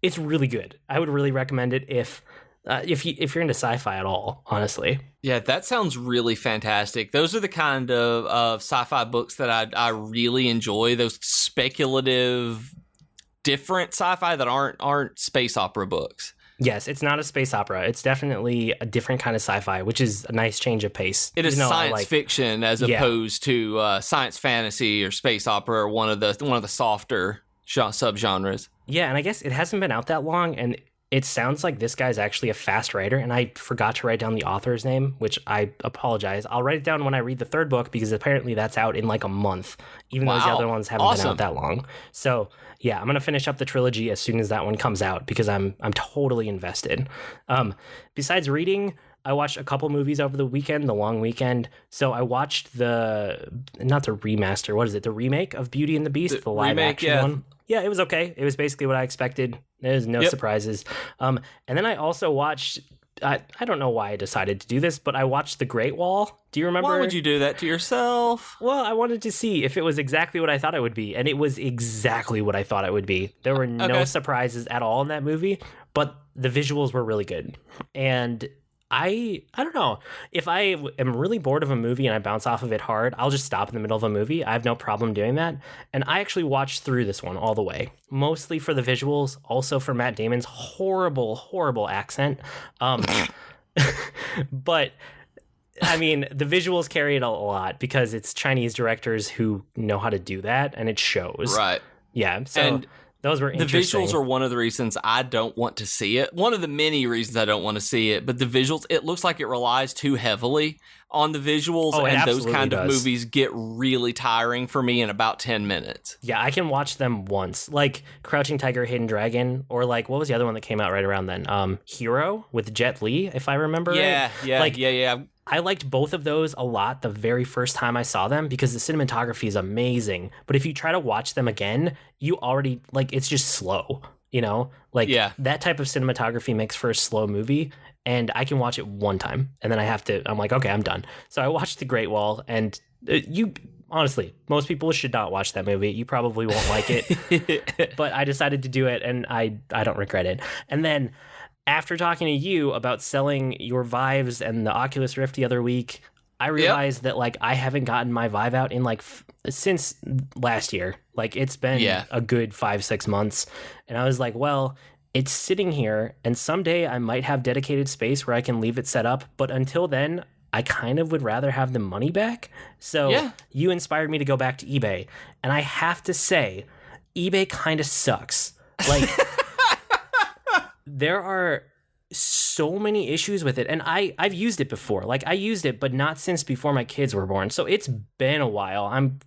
it's really good. I would really recommend it if you're into sci-fi at all, honestly. Yeah, that sounds really fantastic. Those are the kind of sci-fi books that I really enjoy. Those speculative, different sci-fi that aren't space opera books. Yes, it's not a space opera. It's definitely a different kind of sci-fi, which is a nice change of pace. It is science fiction as opposed to science fantasy or space opera, or one of the softer subgenres. Yeah, and I guess it hasn't been out that long, and it sounds like this guy's actually a fast writer, and I forgot to write down the author's name, which I apologize. I'll write it down when I read the third book, because apparently that's out in a month, even though the other ones haven't been out that long. So yeah, I'm going to finish up the trilogy as soon as that one comes out, because I'm totally invested. Besides reading, I watched a couple movies over the weekend, the long weekend. So I watched the remake of Beauty and the Beast, the live action one. Yeah, it was okay. It was basically what I expected. There's no surprises. And then I also watched, I don't know why I decided to do this, but I watched The Great Wall. Do you remember? Why would you do that to yourself? Well, I wanted to see if it was exactly what I thought it would be. And it was exactly what I thought it would be. There were no surprises at all in that movie, but the visuals were really good. And I don't know. If I am really bored of a movie and I bounce off of it hard, I'll just stop in the middle of a movie. I have no problem doing that. And I actually watched through this one all the way, mostly for the visuals, also for Matt Damon's horrible, horrible accent. But I mean, the visuals carry it a lot because it's Chinese directors who know how to do that, and it shows. Right. Yeah. So those were interesting. The visuals are one of the reasons I don't want to see it. One of the many reasons I don't want to see it. But the visuals, it looks like it relies too heavily on the visuals. And those kind of movies get really tiring for me in about 10 minutes. Yeah, I can watch them once. Like Crouching Tiger, Hidden Dragon. Or what was the other one that came out right around then? Hero with Jet Li, if I remember right. Yeah. I liked both of those a lot the very first time I saw them because the cinematography is amazing. But if you try to watch them again, you already, it's just slow, you know? That type of cinematography makes for a slow movie, and I can watch it one time, and then I'm like, okay, I'm done. So I watched The Great Wall, and honestly, most people should not watch that movie. You probably won't like it. But I decided to do it, and I don't regret it. And then after talking to you about selling your Vives and the Oculus Rift the other week, I realized that I haven't gotten my Vive out in since last year. It's been a good 5-6 months. And I was like, well, it's sitting here, and someday I might have dedicated space where I can leave it set up. But until then, I kind of would rather have the money back. So you inspired me to go back to eBay. And I have to say, eBay kind of sucks. Like, there are so many issues with it. And I've used it before. Like, I used it, but not since before my kids were born. So it's been a while. I'm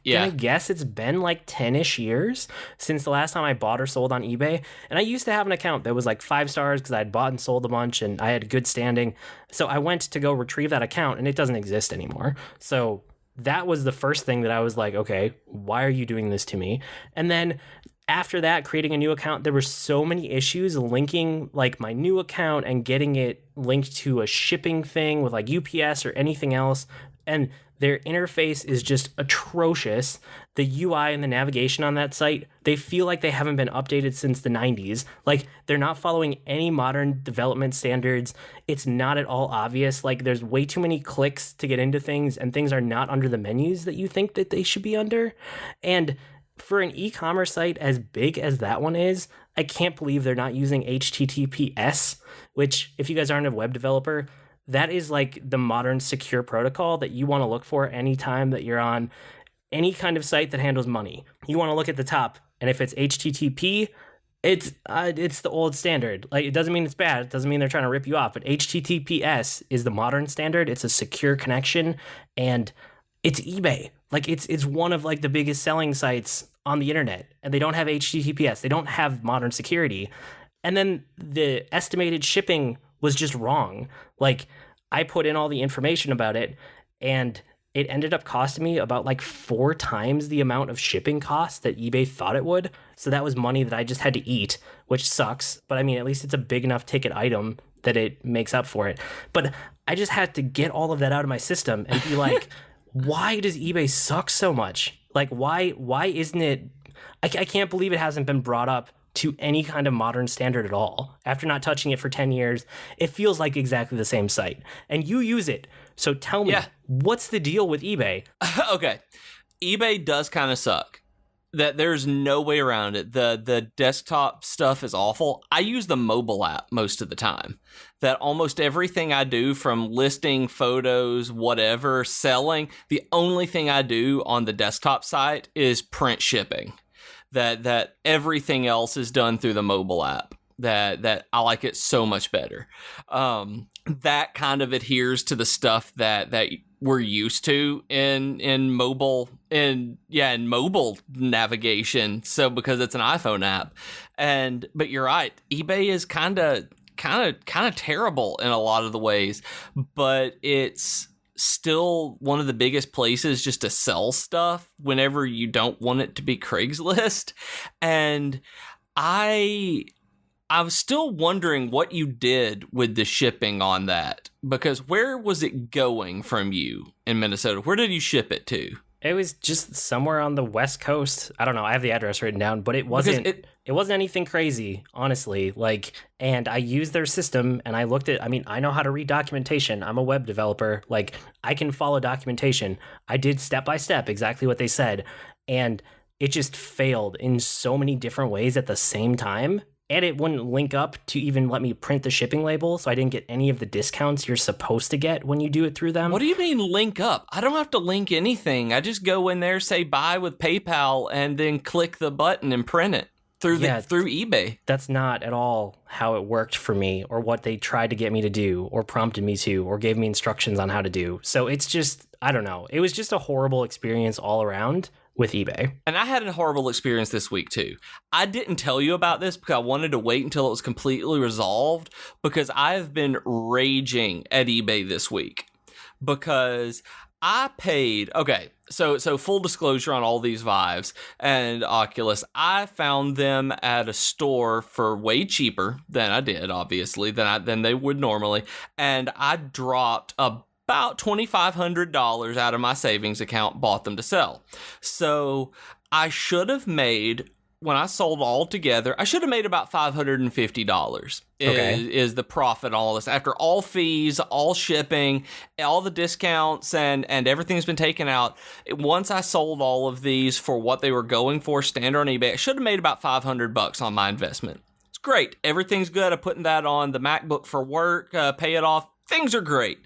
gonna guess it's been like 10-ish years since the last time I bought or sold on eBay. And I used to have an account that was like 5 stars because I had bought and sold a bunch and I had good standing. So I went to go retrieve that account and it doesn't exist anymore. So that was the first thing that I was like, okay, why are you doing this to me? And then after that, creating a new account, there were so many issues linking like my new account and getting it linked to a shipping thing with like UPS or anything else. And their interface is just atrocious. The UI and the navigation on that site, they feel like they haven't been updated since the 90s. Like, they're not following any modern development standards. It's not at all obvious. Like, there's way too many clicks to get into things, and things are not under the menus that you think that they should be under. And for an e-commerce site as big as that one is, I can't believe they're not using HTTPS, which, if you guys aren't a web developer, that is like the modern secure protocol that you want to look for anytime that you're on any kind of site that handles money. You want to look at the top, and if it's HTTP, it's the old standard. Like, it doesn't mean it's bad. It doesn't mean they're trying to rip you off, but HTTPS is the modern standard. It's a secure connection, and it's eBay. Like, it's one of like the biggest selling sites on the internet, and they don't have HTTPS. They don't have modern security. And then the estimated shipping was just wrong. Like, I put in all the information about it, and it ended up costing me about like 4 times the amount of shipping costs that eBay thought it would. So that was money that I just had to eat, which sucks. But I mean, at least it's a big enough ticket item that it makes up for it. But I just had to get all of that out of my system and be like, why does eBay suck so much? Like, why isn't it? I can't believe it hasn't been brought up to any kind of modern standard at all. After not touching it for 10 years, it feels like exactly the same site. And you use it. So tell me, what's the deal with eBay? Okay. eBay does kind of suck. That there's no way around it. The desktop stuff is awful. I use the mobile app most of the time. That almost everything I do, from listing, photos, whatever, selling, the only thing I do on the desktop site is print shipping. That everything else is done through the mobile app. That I like it so much better. That kind of adheres to the stuff that we're used to in mobile navigation. So because it's an iPhone app, but you're right, eBay is kind of terrible in a lot of the ways, but it's still one of the biggest places just to sell stuff whenever you don't want it to be Craigslist. And I was still wondering what you did with the shipping on that, because where was it going from you in Minnesota? Where did you ship it to? It was just somewhere on the West Coast. I don't know. I have the address written down, but it wasn't anything crazy, honestly. Like, and I used their system and I looked at, I mean, I know how to read documentation. I'm a web developer. Like, I can follow documentation. I did step by step exactly what they said. And it just failed in so many different ways at the same time. And it wouldn't link up to even let me print the shipping label, so I didn't get any of the discounts you're supposed to get when you do it through them. What do you mean link up? I don't have to link anything. I just go in there, say buy with PayPal, and then click the button and print it through eBay. That's not at all how it worked for me, or what they tried to get me to do, or prompted me to, or gave me instructions on how to do. So it's just, I don't know. It was just a horrible experience all around with eBay. And I had a horrible experience this week too. I didn't tell you about this because I wanted to wait until it was completely resolved, because I have been raging at eBay this week because I paid, okay, so full disclosure on all these Vives and Oculus, I found them at a store for way cheaper than I did, obviously, than they would normally, and I dropped about $2,500 out of my savings account, bought them to sell. So I should have made, when I sold all together, I should have made about $550 is the profit on all this. After all fees, all shipping, all the discounts, and everything's been taken out. Once I sold all of these for what they were going for standard on eBay, I should have made about $500 on my investment. It's great. Everything's good. I'm putting that on the MacBook for work, pay it off. Things are great.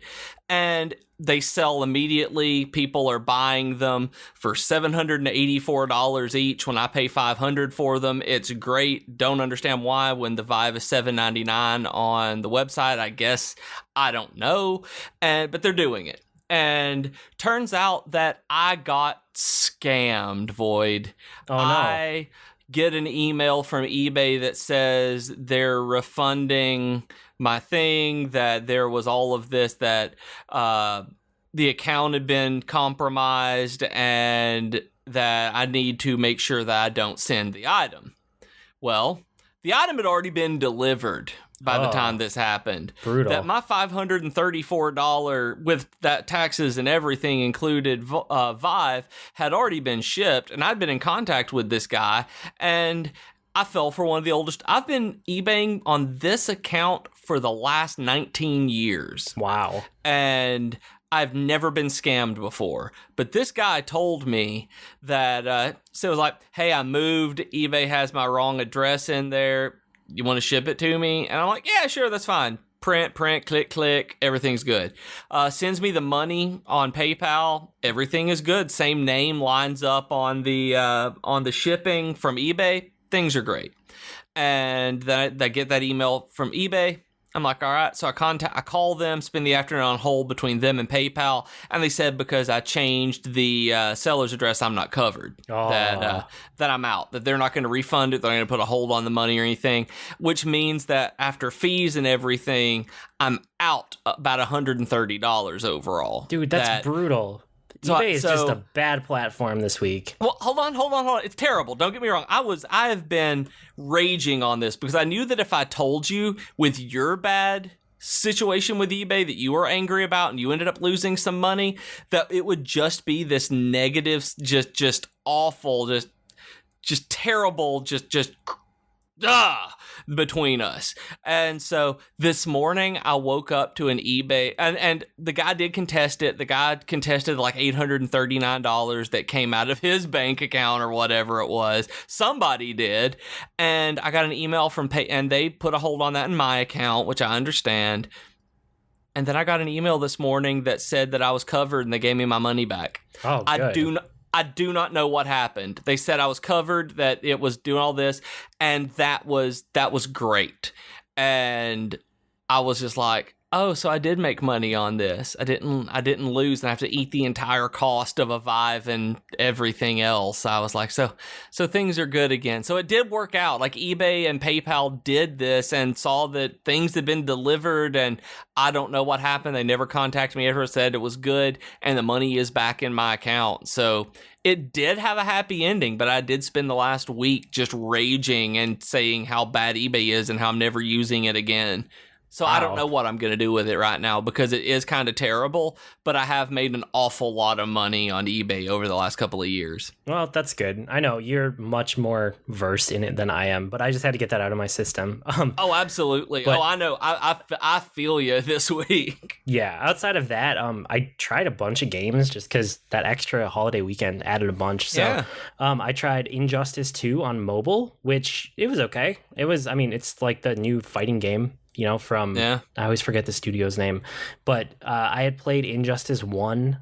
And they sell immediately. People are buying them for $784 each when I pay $500 for them. It's great. Don't understand why when the Vive is $799 on the website. I guess I don't know. But they're doing it. And turns out that I got scammed, Void. Oh, no. I get an email from eBay that says they're refunding my thing, that there was all of this, that the account had been compromised, and that I need to make sure that I don't send the item. Well, the item had already been delivered by the time this happened. Brutal. That my $534 with that taxes and everything included Vive had already been shipped, and I'd been in contact with this guy, and I fell for one of the oldest. I've been eBaying on this account for the last 19 years. Wow. And I've never been scammed before. But this guy told me that, so it was like, hey, I moved. eBay has my wrong address in there. You want to ship it to me? And I'm like, yeah, sure, that's fine. Print, click, everything's good. Sends me the money on PayPal. Everything is good. Same name lines up on the shipping from eBay. Things are great. And then I get that email from eBay. I'm like, all right. So I call them, spend the afternoon on hold between them and PayPal, and they said because I changed the seller's address, I'm not covered. That I'm out. That they're not going to refund it. They're going to put a hold on the money or anything, which means that after fees and everything, I'm out about $130 overall. Dude, that's brutal. eBay is just a bad platform this week. Well, hold on. It's terrible. Don't get me wrong. I have been raging on this because I knew that if I told you with your bad situation with eBay that you were angry about and you ended up losing some money, that it would just be this negative, just awful, just terrible, between us. And so this morning I woke up to an eBay and the guy did contest it. The guy contested like $839 that came out of his bank account or whatever it was. Somebody did. And I got an email from and they put a hold on that in my account, which I understand. And then I got an email this morning that said that I was covered and they gave me my money back. Oh, good. I do not know what happened. They said I was covered, that it was doing all this, and that was great. And I was just like, oh, so I did make money on this. I didn't lose, and I have to eat the entire cost of a Vive and everything else. I was like, so things are good again. So it did work out. Like eBay and PayPal did this and saw that things had been delivered, and I don't know what happened. They never contacted me ever, said it was good, and the money is back in my account. So it did have a happy ending, but I did spend the last week just raging and saying how bad eBay is and how I'm never using it again. So wow. I don't know what I'm going to do with it right now because it is kind of terrible, but I have made an awful lot of money on eBay over the last couple of years. Well, that's good. I know you're much more versed in it than I am, but I just had to get that out of my system. Oh, absolutely. But, I know. I feel you this week. Yeah. Outside of that, I tried a bunch of games just because that extra holiday weekend added a bunch. So yeah. I tried Injustice 2 on mobile, which it was okay. It's like the new fighting game. From, I always forget the studio's name, but I had played Injustice 1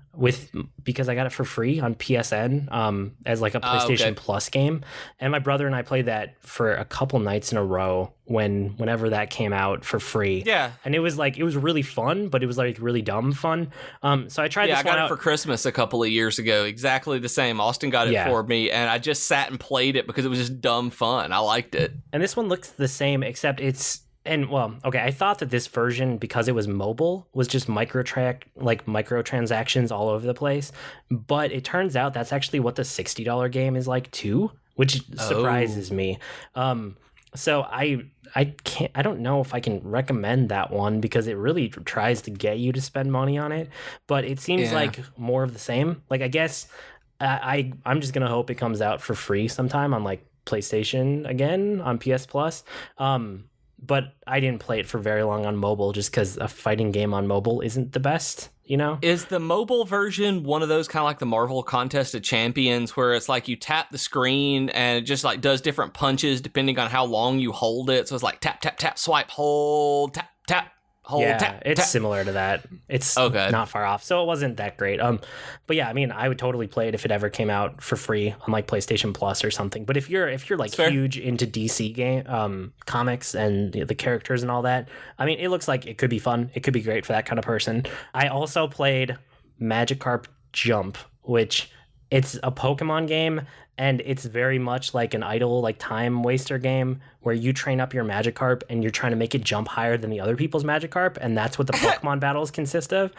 because I got it for free on PSN as like a PlayStation Plus game. And my brother and I played that for a couple nights in a row whenever that came out for free. Yeah. And it was really fun, but it was like really dumb fun. So I tried this one out. I got it for Christmas a couple of years ago. Exactly the same. Austin got it for me, and I just sat and played it because it was just dumb fun. I liked it. And this one looks the same, except I thought that this version, because it was mobile, was just microtransactions all over the place. But it turns out that's actually what the $60 game is like too, which surprises me. So I don't know if I can recommend that one because it really tries to get you to spend money on it. But it seems like more of the same. Like, I guess I'm just gonna hope it comes out for free sometime on like PlayStation again on PS Plus. but I didn't play it for very long on mobile just because a fighting game on mobile isn't the best, you know? Is the mobile version one of those kind of like the Marvel Contest of Champions where it's like you tap the screen and it just like does different punches depending on how long you hold it? So it's like tap, tap, tap, swipe, hold, tap, tap. Yeah, tap, it's tap. similar to that. It's Okay. not far off, so it wasn't that great. But yeah, I mean, I would totally play it if it ever came out for free on like PlayStation Plus or something. But if you're like huge into DC game comics and the characters and all that, I mean, it looks like it could be fun. It could be great for that kind of person. I also played Magikarp Jump, which it's a Pokemon game. And it's very much like an idle, like time waster game where you train up your Magikarp and you're trying to make it jump higher than the other people's Magikarp. And that's what the Pokemon battles consist of.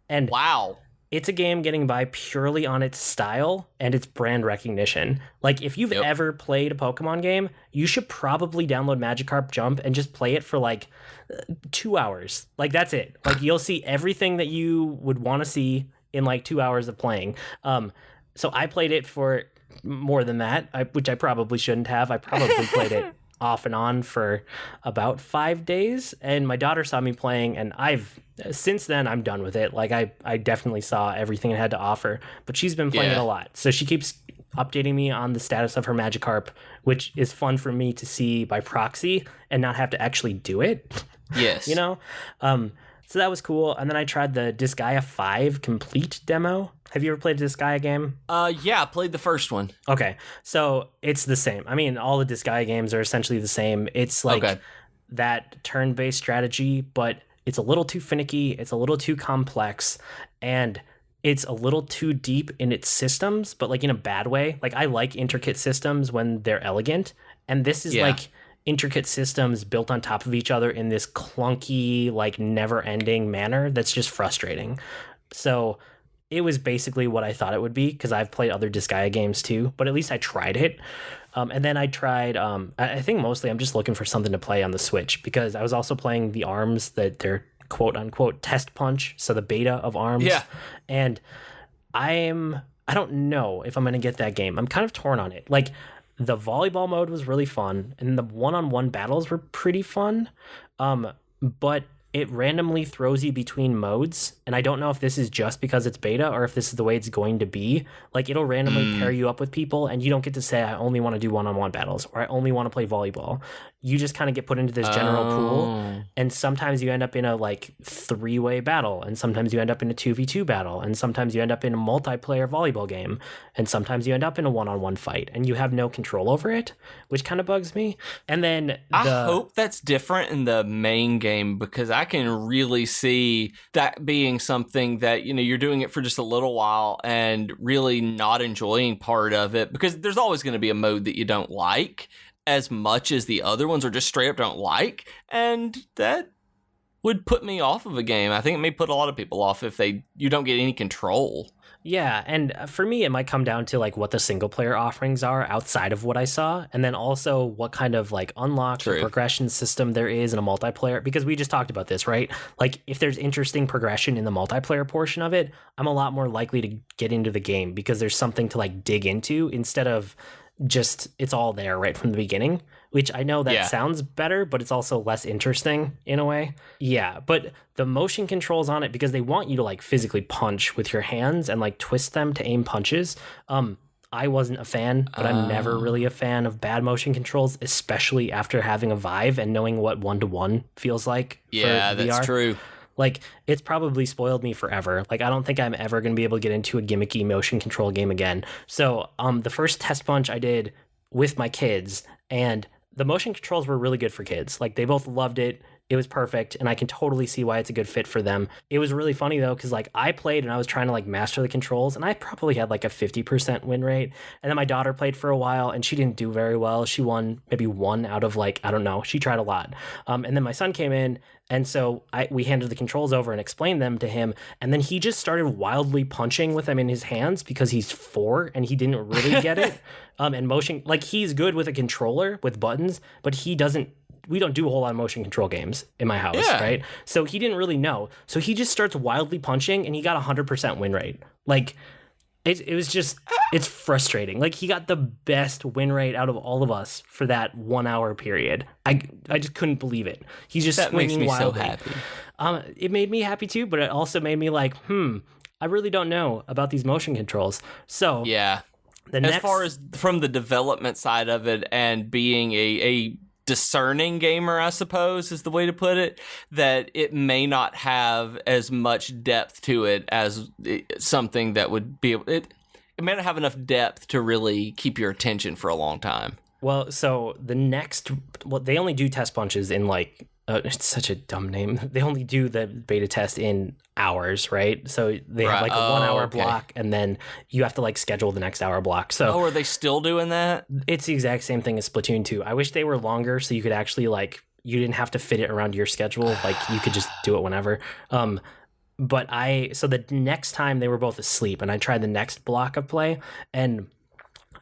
And wow, it's a game getting by purely on its style and its brand recognition. Like if you've ever played a Pokemon game, you should probably download Magikarp Jump and just play it for like 2 hours. Like that's it. Like you'll see everything that you would want to see in like 2 hours of playing. So I played it for more than that, which I probably shouldn't have. I probably played it off and on for about 5 days, and my daughter saw me playing, and since then I'm done with it. Like I definitely saw everything it had to offer, but she's been playing it a lot, so she keeps updating me on the status of her Magikarp, which is fun for me to see by proxy and not have to actually do it. Yes. You know? So that was cool. And then I tried the Disgaea 5 complete demo. Have you ever played a Disgaea game? Yeah, I played the first one. Okay. So it's the same. I mean, all the Disgaea games are essentially the same. It's like that turn-based strategy, but it's a little too finicky. It's a little too complex. And it's a little too deep in its systems, but like in a bad way. Like I like intricate systems when they're elegant. And this is like intricate systems built on top of each other in this clunky, like never-ending manner that's just frustrating. So it was basically what I thought it would be, because I've played other Disgaea games too, but at least I tried it. And then I tried, I think mostly I'm just looking for something to play on the Switch, because I was also playing the ARMS, that they're quote-unquote test punch, so the beta of ARMS. Yeah. And I don't know if I'm going to get that game. I'm kind of torn on it. Like, the volleyball mode was really fun, and the one-on-one battles were pretty fun, but it randomly throws you between modes, and I don't know if this is just because it's beta or if this is the way it's going to be. Like, it'll randomly pair you up with people, and you don't get to say, I only want to do one-on-one battles, or I only want to play volleyball. You just kind of get put into this general pool, and sometimes you end up in a, like, 3-way battle, and sometimes you end up in a 2v2 battle, and sometimes you end up in a multiplayer volleyball game, and sometimes you end up in a one-on-one fight, and you have no control over it, which kind of bugs me. And then I hope that's different in the main game, because I can really see that being something that, you know, you're doing it for just a little while and really not enjoying part of it, because there's always going to be a mode that you don't like as much as the other ones, or just straight up don't like, and that would put me off of a game. I think it may put a lot of people off if you don't get any control. Yeah, and for me, it might come down to like what the single player offerings are outside of what I saw, and then also what kind of like unlock or progression system there is in a multiplayer, because we just talked about this, right? Like if there's interesting progression in the multiplayer portion of it, I'm a lot more likely to get into the game because there's something to like dig into instead of just it's all there right from the beginning, which I know that sounds better, but it's also less interesting in a way. Yeah, but the motion controls on it, because they want you to like physically punch with your hands and like twist them to aim punches. I wasn't a fan, but I'm never really a fan of bad motion controls, especially after having a Vive and knowing what 1-to-1 feels like. Yeah, for VR. That's true. Like, it's probably spoiled me forever. Like, I don't think I'm ever going to be able to get into a gimmicky motion control game again. So, the first test punch I did with my kids, and the motion controls were really good for kids. Like, they both loved it. It was perfect, and I can totally see why it's a good fit for them. It was really funny, though, because, like, I played and I was trying to, like, master the controls, and I probably had, like, a 50% win rate. And then my daughter played for a while, and she didn't do very well. She won maybe 1 out of, like, I don't know. She tried a lot. And then my son came in, and so we handed the controls over and explained them to him, and then he just started wildly punching with them in his hands because he's 4, and he didn't really get it. And motion, like, he's good with a controller with buttons, but we don't do a whole lot of motion control games in my house, right? So he didn't really know. So he just starts wildly punching, and he got 100% win rate. Like, It was just, it's frustrating. Like, he got the best win rate out of all of us for that 1 hour period. I just couldn't believe it. He's just that swinging makes me wildly. so happy. It made me happy too, but it also made me like, I really don't know about these motion controls. So yeah, as far as from the development side of it and being a discerning gamer, I suppose is the way to put it, that it may not have as much depth to it as something that would be it may not have enough depth to really keep your attention for a long time. Well, so they only do test punches in like it's such a dumb name. They only do the beta test in hours, right? So they have like a 1 hour block, and then you have to like schedule the next hour block. So are they still doing that? It's the exact same thing as Splatoon 2. I wish they were longer so you could actually like, you didn't have to fit it around your schedule. Like you could just do it whenever. So the next time they were both asleep, and I tried the next block of play, and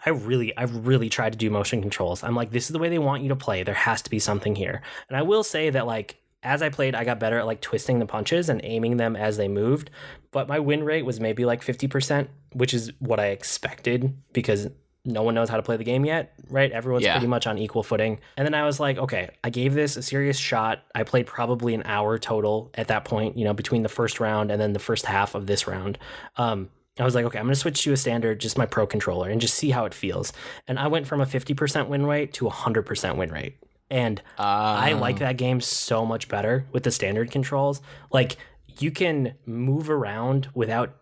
I really tried to do motion controls. I'm like, this is the way they want you to play. There has to be something here. And I will say that like, as I played, I got better at like twisting the punches and aiming them as they moved. But my win rate was maybe like 50%, which is what I expected because no one knows how to play the game yet, right? Everyone's pretty much on equal footing. And then I was like, okay, I gave this a serious shot. I played probably an hour total at that point, between the first round and then the first half of this round. I was like, okay, I'm going to switch to a standard, just my pro controller, and just see how it feels. And I went from a 50% win rate to a 100% win rate. And I like that game so much better with the standard controls. Like, you can move around without,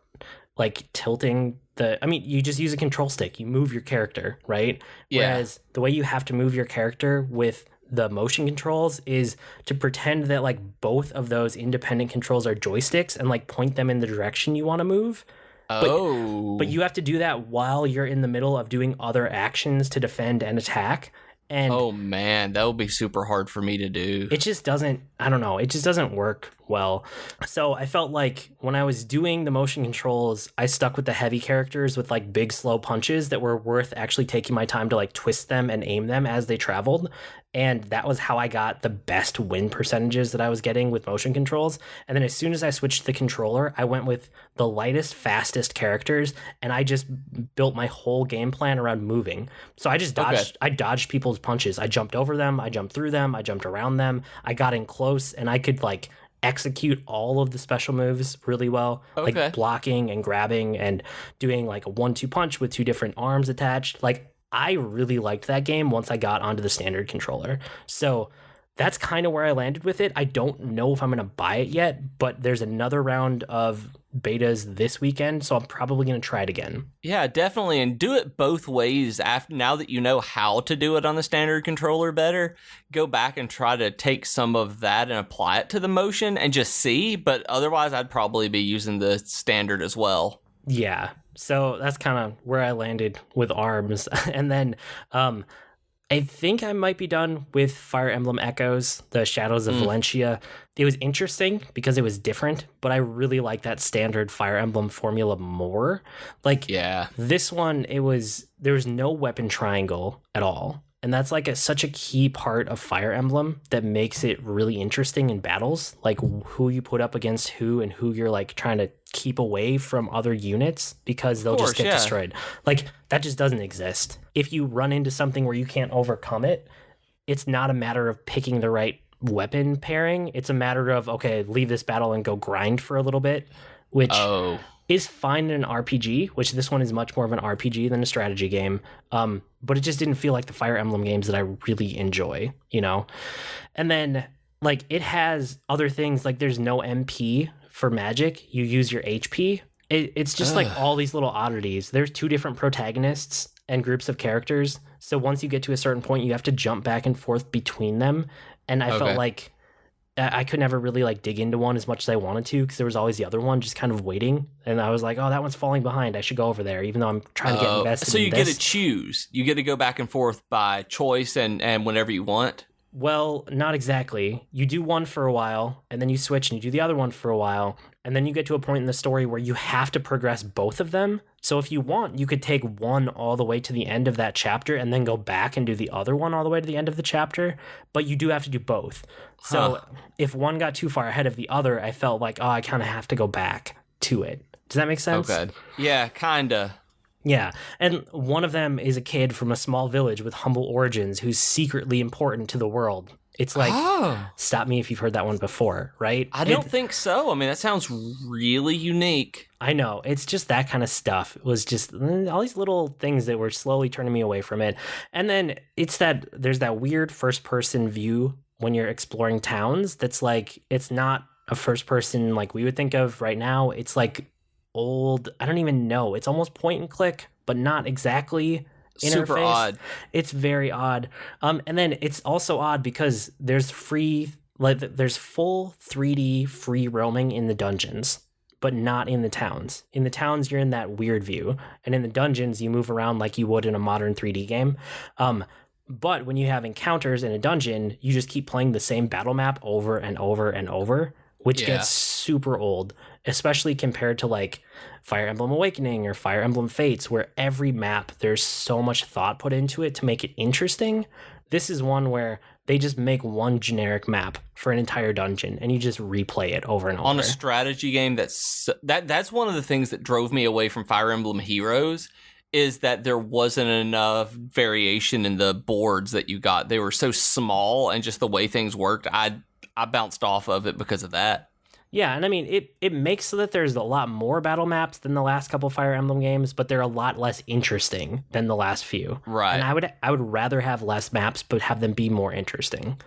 like, tilting you just use a control stick. You move your character, right? Yeah. Whereas the way you have to move your character with the motion controls is to pretend that, like, both of those independent controls are joysticks and, like, point them in the direction you want to move. But you have to do that while you're in the middle of doing other actions to defend and attack. And oh man, that would be super hard for me to do. It just doesn't, I don't know, it just doesn't work well. So I felt like when I was doing the motion controls, I stuck with the heavy characters with like big slow punches that were worth actually taking my time to like twist them and aim them as they traveled. And that was how I got the best win percentages that I was getting with motion controls. And then as soon as I switched to the controller, I went with the lightest, fastest characters, and I just built my whole game plan around moving. So I just dodged. I dodged people's punches. I jumped over them. I jumped through them. I jumped around them. I got in close, and I could like execute all of the special moves really well, like blocking and grabbing and doing like a 1-2 punch with 2 different arms attached. Like, I really liked that game once I got onto the standard controller. So that's kind of where I landed with it. I don't know if I'm going to buy it yet, but there's another round of betas this weekend, so I'm probably going to try it again. Yeah, definitely. And do it both ways. Now that you know how to do it on the standard controller better, go back and try to take some of that and apply it to the motion and just see. But otherwise, I'd probably be using the standard as well. Yeah. So that's kind of where I landed with ARMS. And then I think I might be done with Fire Emblem Echoes, the Shadows of Valencia. It was interesting because it was different, but I really like that standard Fire Emblem formula more. Like, this one, there was no weapon triangle at all. And that's like such a key part of Fire Emblem that makes it really interesting in battles, like who you put up against who and who you're like trying to keep away from other units because they'll just get destroyed. Like, that just doesn't exist. If you run into something where you can't overcome it, it's not a matter of picking the right weapon pairing. It's a matter of, okay, leave this battle and go grind for a little bit, which is fine in an RPG, which this one is much more of an RPG than a strategy game. But it just didn't feel like the Fire Emblem games that I really enjoy, And then, like, it has other things, like there's no MP for magic. You use your HP. It's just like all these little oddities. There's 2 different protagonists and groups of characters. So once you get to a certain point, you have to jump back and forth between them. And I felt like I could never really like dig into one as much as I wanted to because there was always the other one just kind of waiting. And I was like, oh, that one's falling behind. I should go over there, even though I'm trying to get invested so in you get to choose. You get to go back and forth by choice and whenever you want. Well, not exactly. You do one for a while, and then you switch and you do the other one for a while, and then you get to a point in the story where you have to progress both of them. So if you want, you could take one all the way to the end of that chapter and then go back and do the other one all the way to the end of the chapter, but you do have to do both. So if one got too far ahead of the other, I felt like, oh, I kind of have to go back to it. Does that make sense? Okay. Yeah, kinda. Yeah, and one of them is a kid from a small village with humble origins who's secretly important to the world. It's like, stop me if you've heard that one before, right? I don't think so. I mean, that sounds really unique. I know. It's just that kind of stuff. It was just all these little things that were slowly turning me away from it. And then there's that weird first person view when you're exploring towns that's like, it's not a first person like we would think of right now. It's like old, I don't even know. It's almost point and click, but not exactly. Interface. Super odd. It's very odd. And then it's also odd because there's full 3D free roaming in the dungeons, but not in the towns. In the towns, you're in that weird view, and in the dungeons, you move around like you would in a modern 3D game. But when you have encounters in a dungeon, you just keep playing the same battle map over and over and over, which gets super old, especially compared to like Fire Emblem Awakening or Fire Emblem Fates, where every map, there's so much thought put into it to make it interesting. This is one where they just make one generic map for an entire dungeon, and you just replay it over and over. On a strategy game, that's one of the things that drove me away from Fire Emblem Heroes, is that there wasn't enough variation in the boards that you got. They were so small, and just the way things worked, I bounced off of it because of that. Yeah, and I mean, it makes so that there's a lot more battle maps than the last couple Fire Emblem games, but they're a lot less interesting than the last few. Right. And I would rather have less maps, but have them be more interesting.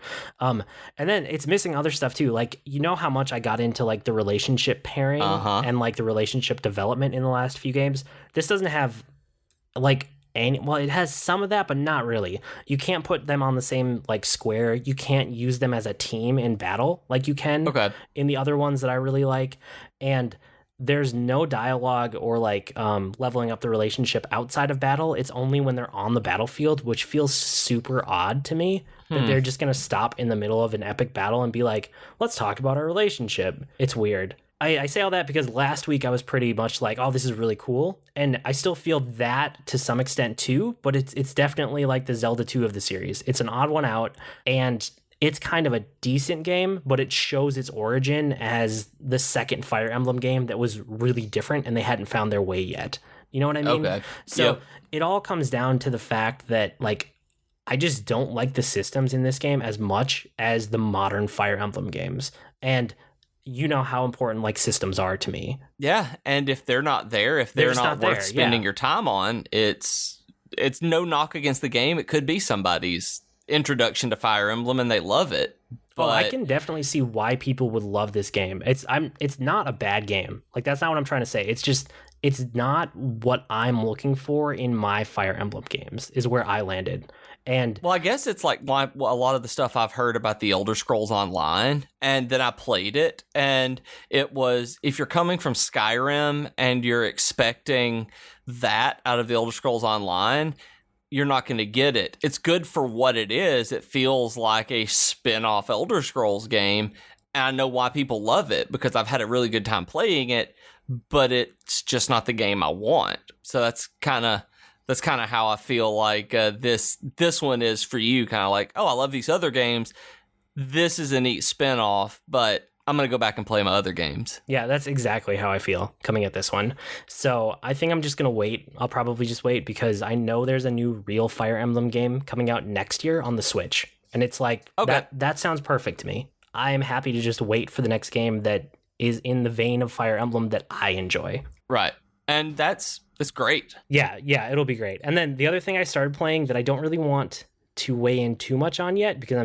And then it's missing other stuff too. Like, you know how much I got into like the relationship pairing and like the relationship development in the last few games? This doesn't have like it has some of that, but not really. You can't put them on the same like square. You can't use them as a team in battle like you can in the other ones that I really like. And there's no dialogue or like leveling up the relationship outside of battle. It's only when they're on the battlefield, which feels super odd to me that they're just going to stop in the middle of an epic battle and be like, let's talk about our relationship. It's weird. I say all that because last week I was pretty much like, oh, this is really cool. And I still feel that to some extent too, but it's definitely like the Zelda 2 of the series. It's an odd one out, and it's kind of a decent game, but it shows its origin as the second Fire Emblem game that was really different and they hadn't found their way yet. You know what I mean? Okay. So it all comes down to the fact that like, I just don't like the systems in this game as much as the modern Fire Emblem games. And you know how important like systems are to me. Yeah, and if they're not there, if they're not worth spending your time on, it's no knock against the game. It could be somebody's introduction to Fire Emblem and they love it. Well, I can definitely see why people would love this game. It's not a bad game. Like, that's not what I'm trying to say. It's just it's not what I'm looking for in my Fire Emblem games, is where I landed. And well, I guess it's like a lot of the stuff I've heard about the Elder Scrolls Online, and then I played it, and it was, if you're coming from Skyrim and you're expecting that out of the Elder Scrolls Online, you're not going to get it. It's good for what it is. It feels like a spin-off Elder Scrolls game, and I know why people love it, because I've had a really good time playing it, but it's just not the game I want. So that's kind of how I feel like this one is for you. Kind of like, oh, I love these other games. This is a neat spinoff, but I'm going to go back and play my other games. Yeah, that's exactly how I feel coming at this one. So I think I'm just going to wait. I'll probably just wait because I know there's a new real Fire Emblem game coming out next year on the Switch. And it's like, okay, that sounds perfect to me. I am happy to just wait for the next game that is in the vein of Fire Emblem that I enjoy. Right. And that's great. Yeah, it'll be great. And then the other thing I started playing that I don't really want to weigh in too much on yet, because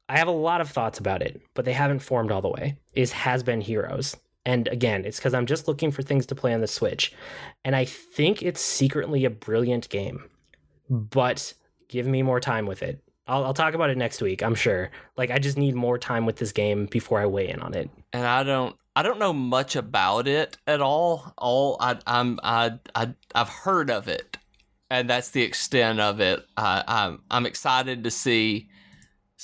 I have a lot of thoughts about it, but they haven't formed all the way, is Has Been Heroes. And again, it's because I'm just looking for things to play on the Switch. And I think it's secretly a brilliant game, but give me more time with it. I'll talk about it next week, I'm sure. Like, I just need more time with this game before I weigh in on it. And I don't know much about it at all. I've heard of it, and that's the extent of it. I'm excited to see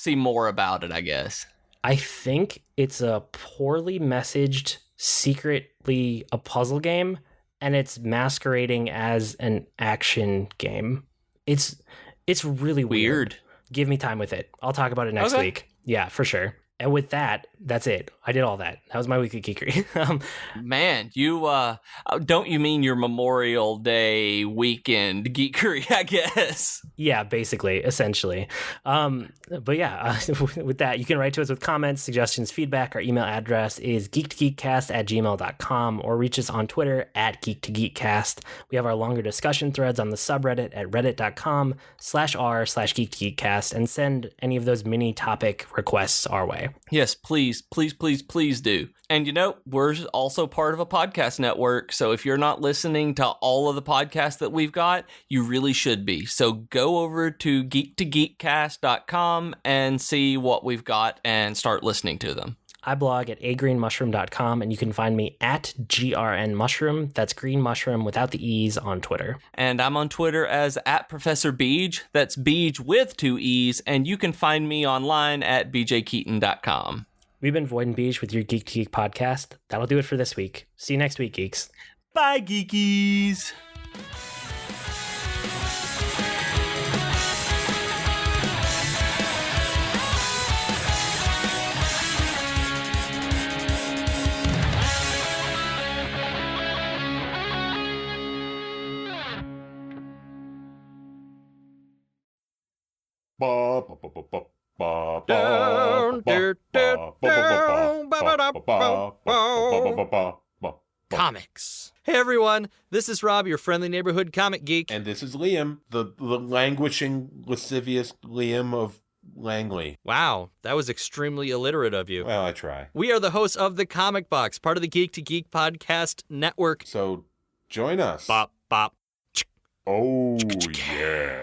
more about it, I guess. I think it's a poorly messaged, secretly a puzzle game, and it's masquerading as an action game. It's really weird. Give me time with it. I'll talk about it next week. Yeah, for sure. And with that, that's it. I did all that. That was my weekly geekery. Man, you don't you mean your Memorial Day weekend geekery, I guess? Yeah, basically, essentially. But yeah, with that, you can write to us with comments, suggestions, feedback. Our email address is geek2geekcast@gmail.com, or reach us on Twitter @geek2geekcast. We have our longer discussion threads on the subreddit at reddit.com/r/geek2geekcast, and send any of those mini topic requests our way. Yes, please, please, please, please do. And we're also part of a podcast network, so if you're not listening to all of the podcasts that we've got, you really should be. So go over to geek2geekcast.com and see what we've got and start listening to them. I blog at agreenmushroom.com, and you can find me at grnmushroom. That's green mushroom without the E's on Twitter. And I'm on Twitter as @ProfessorBeej. That's Beej with 2 E's, and you can find me online at bjkeaton.com. We've been Void and Beej with your Geek to Geek podcast. That'll do it for this week. See you next week, geeks. Bye, geekies. Comics. Hey everyone, this is Rob, your friendly neighborhood comic geek. And this is Liam, the languishing, lascivious Liam of Langley. Wow, that was extremely illiterate of you. Well, I try. We are the hosts of The Comic Box, part of the Geek to Geek podcast network. So join us. Bop, bop. Oh, yeah.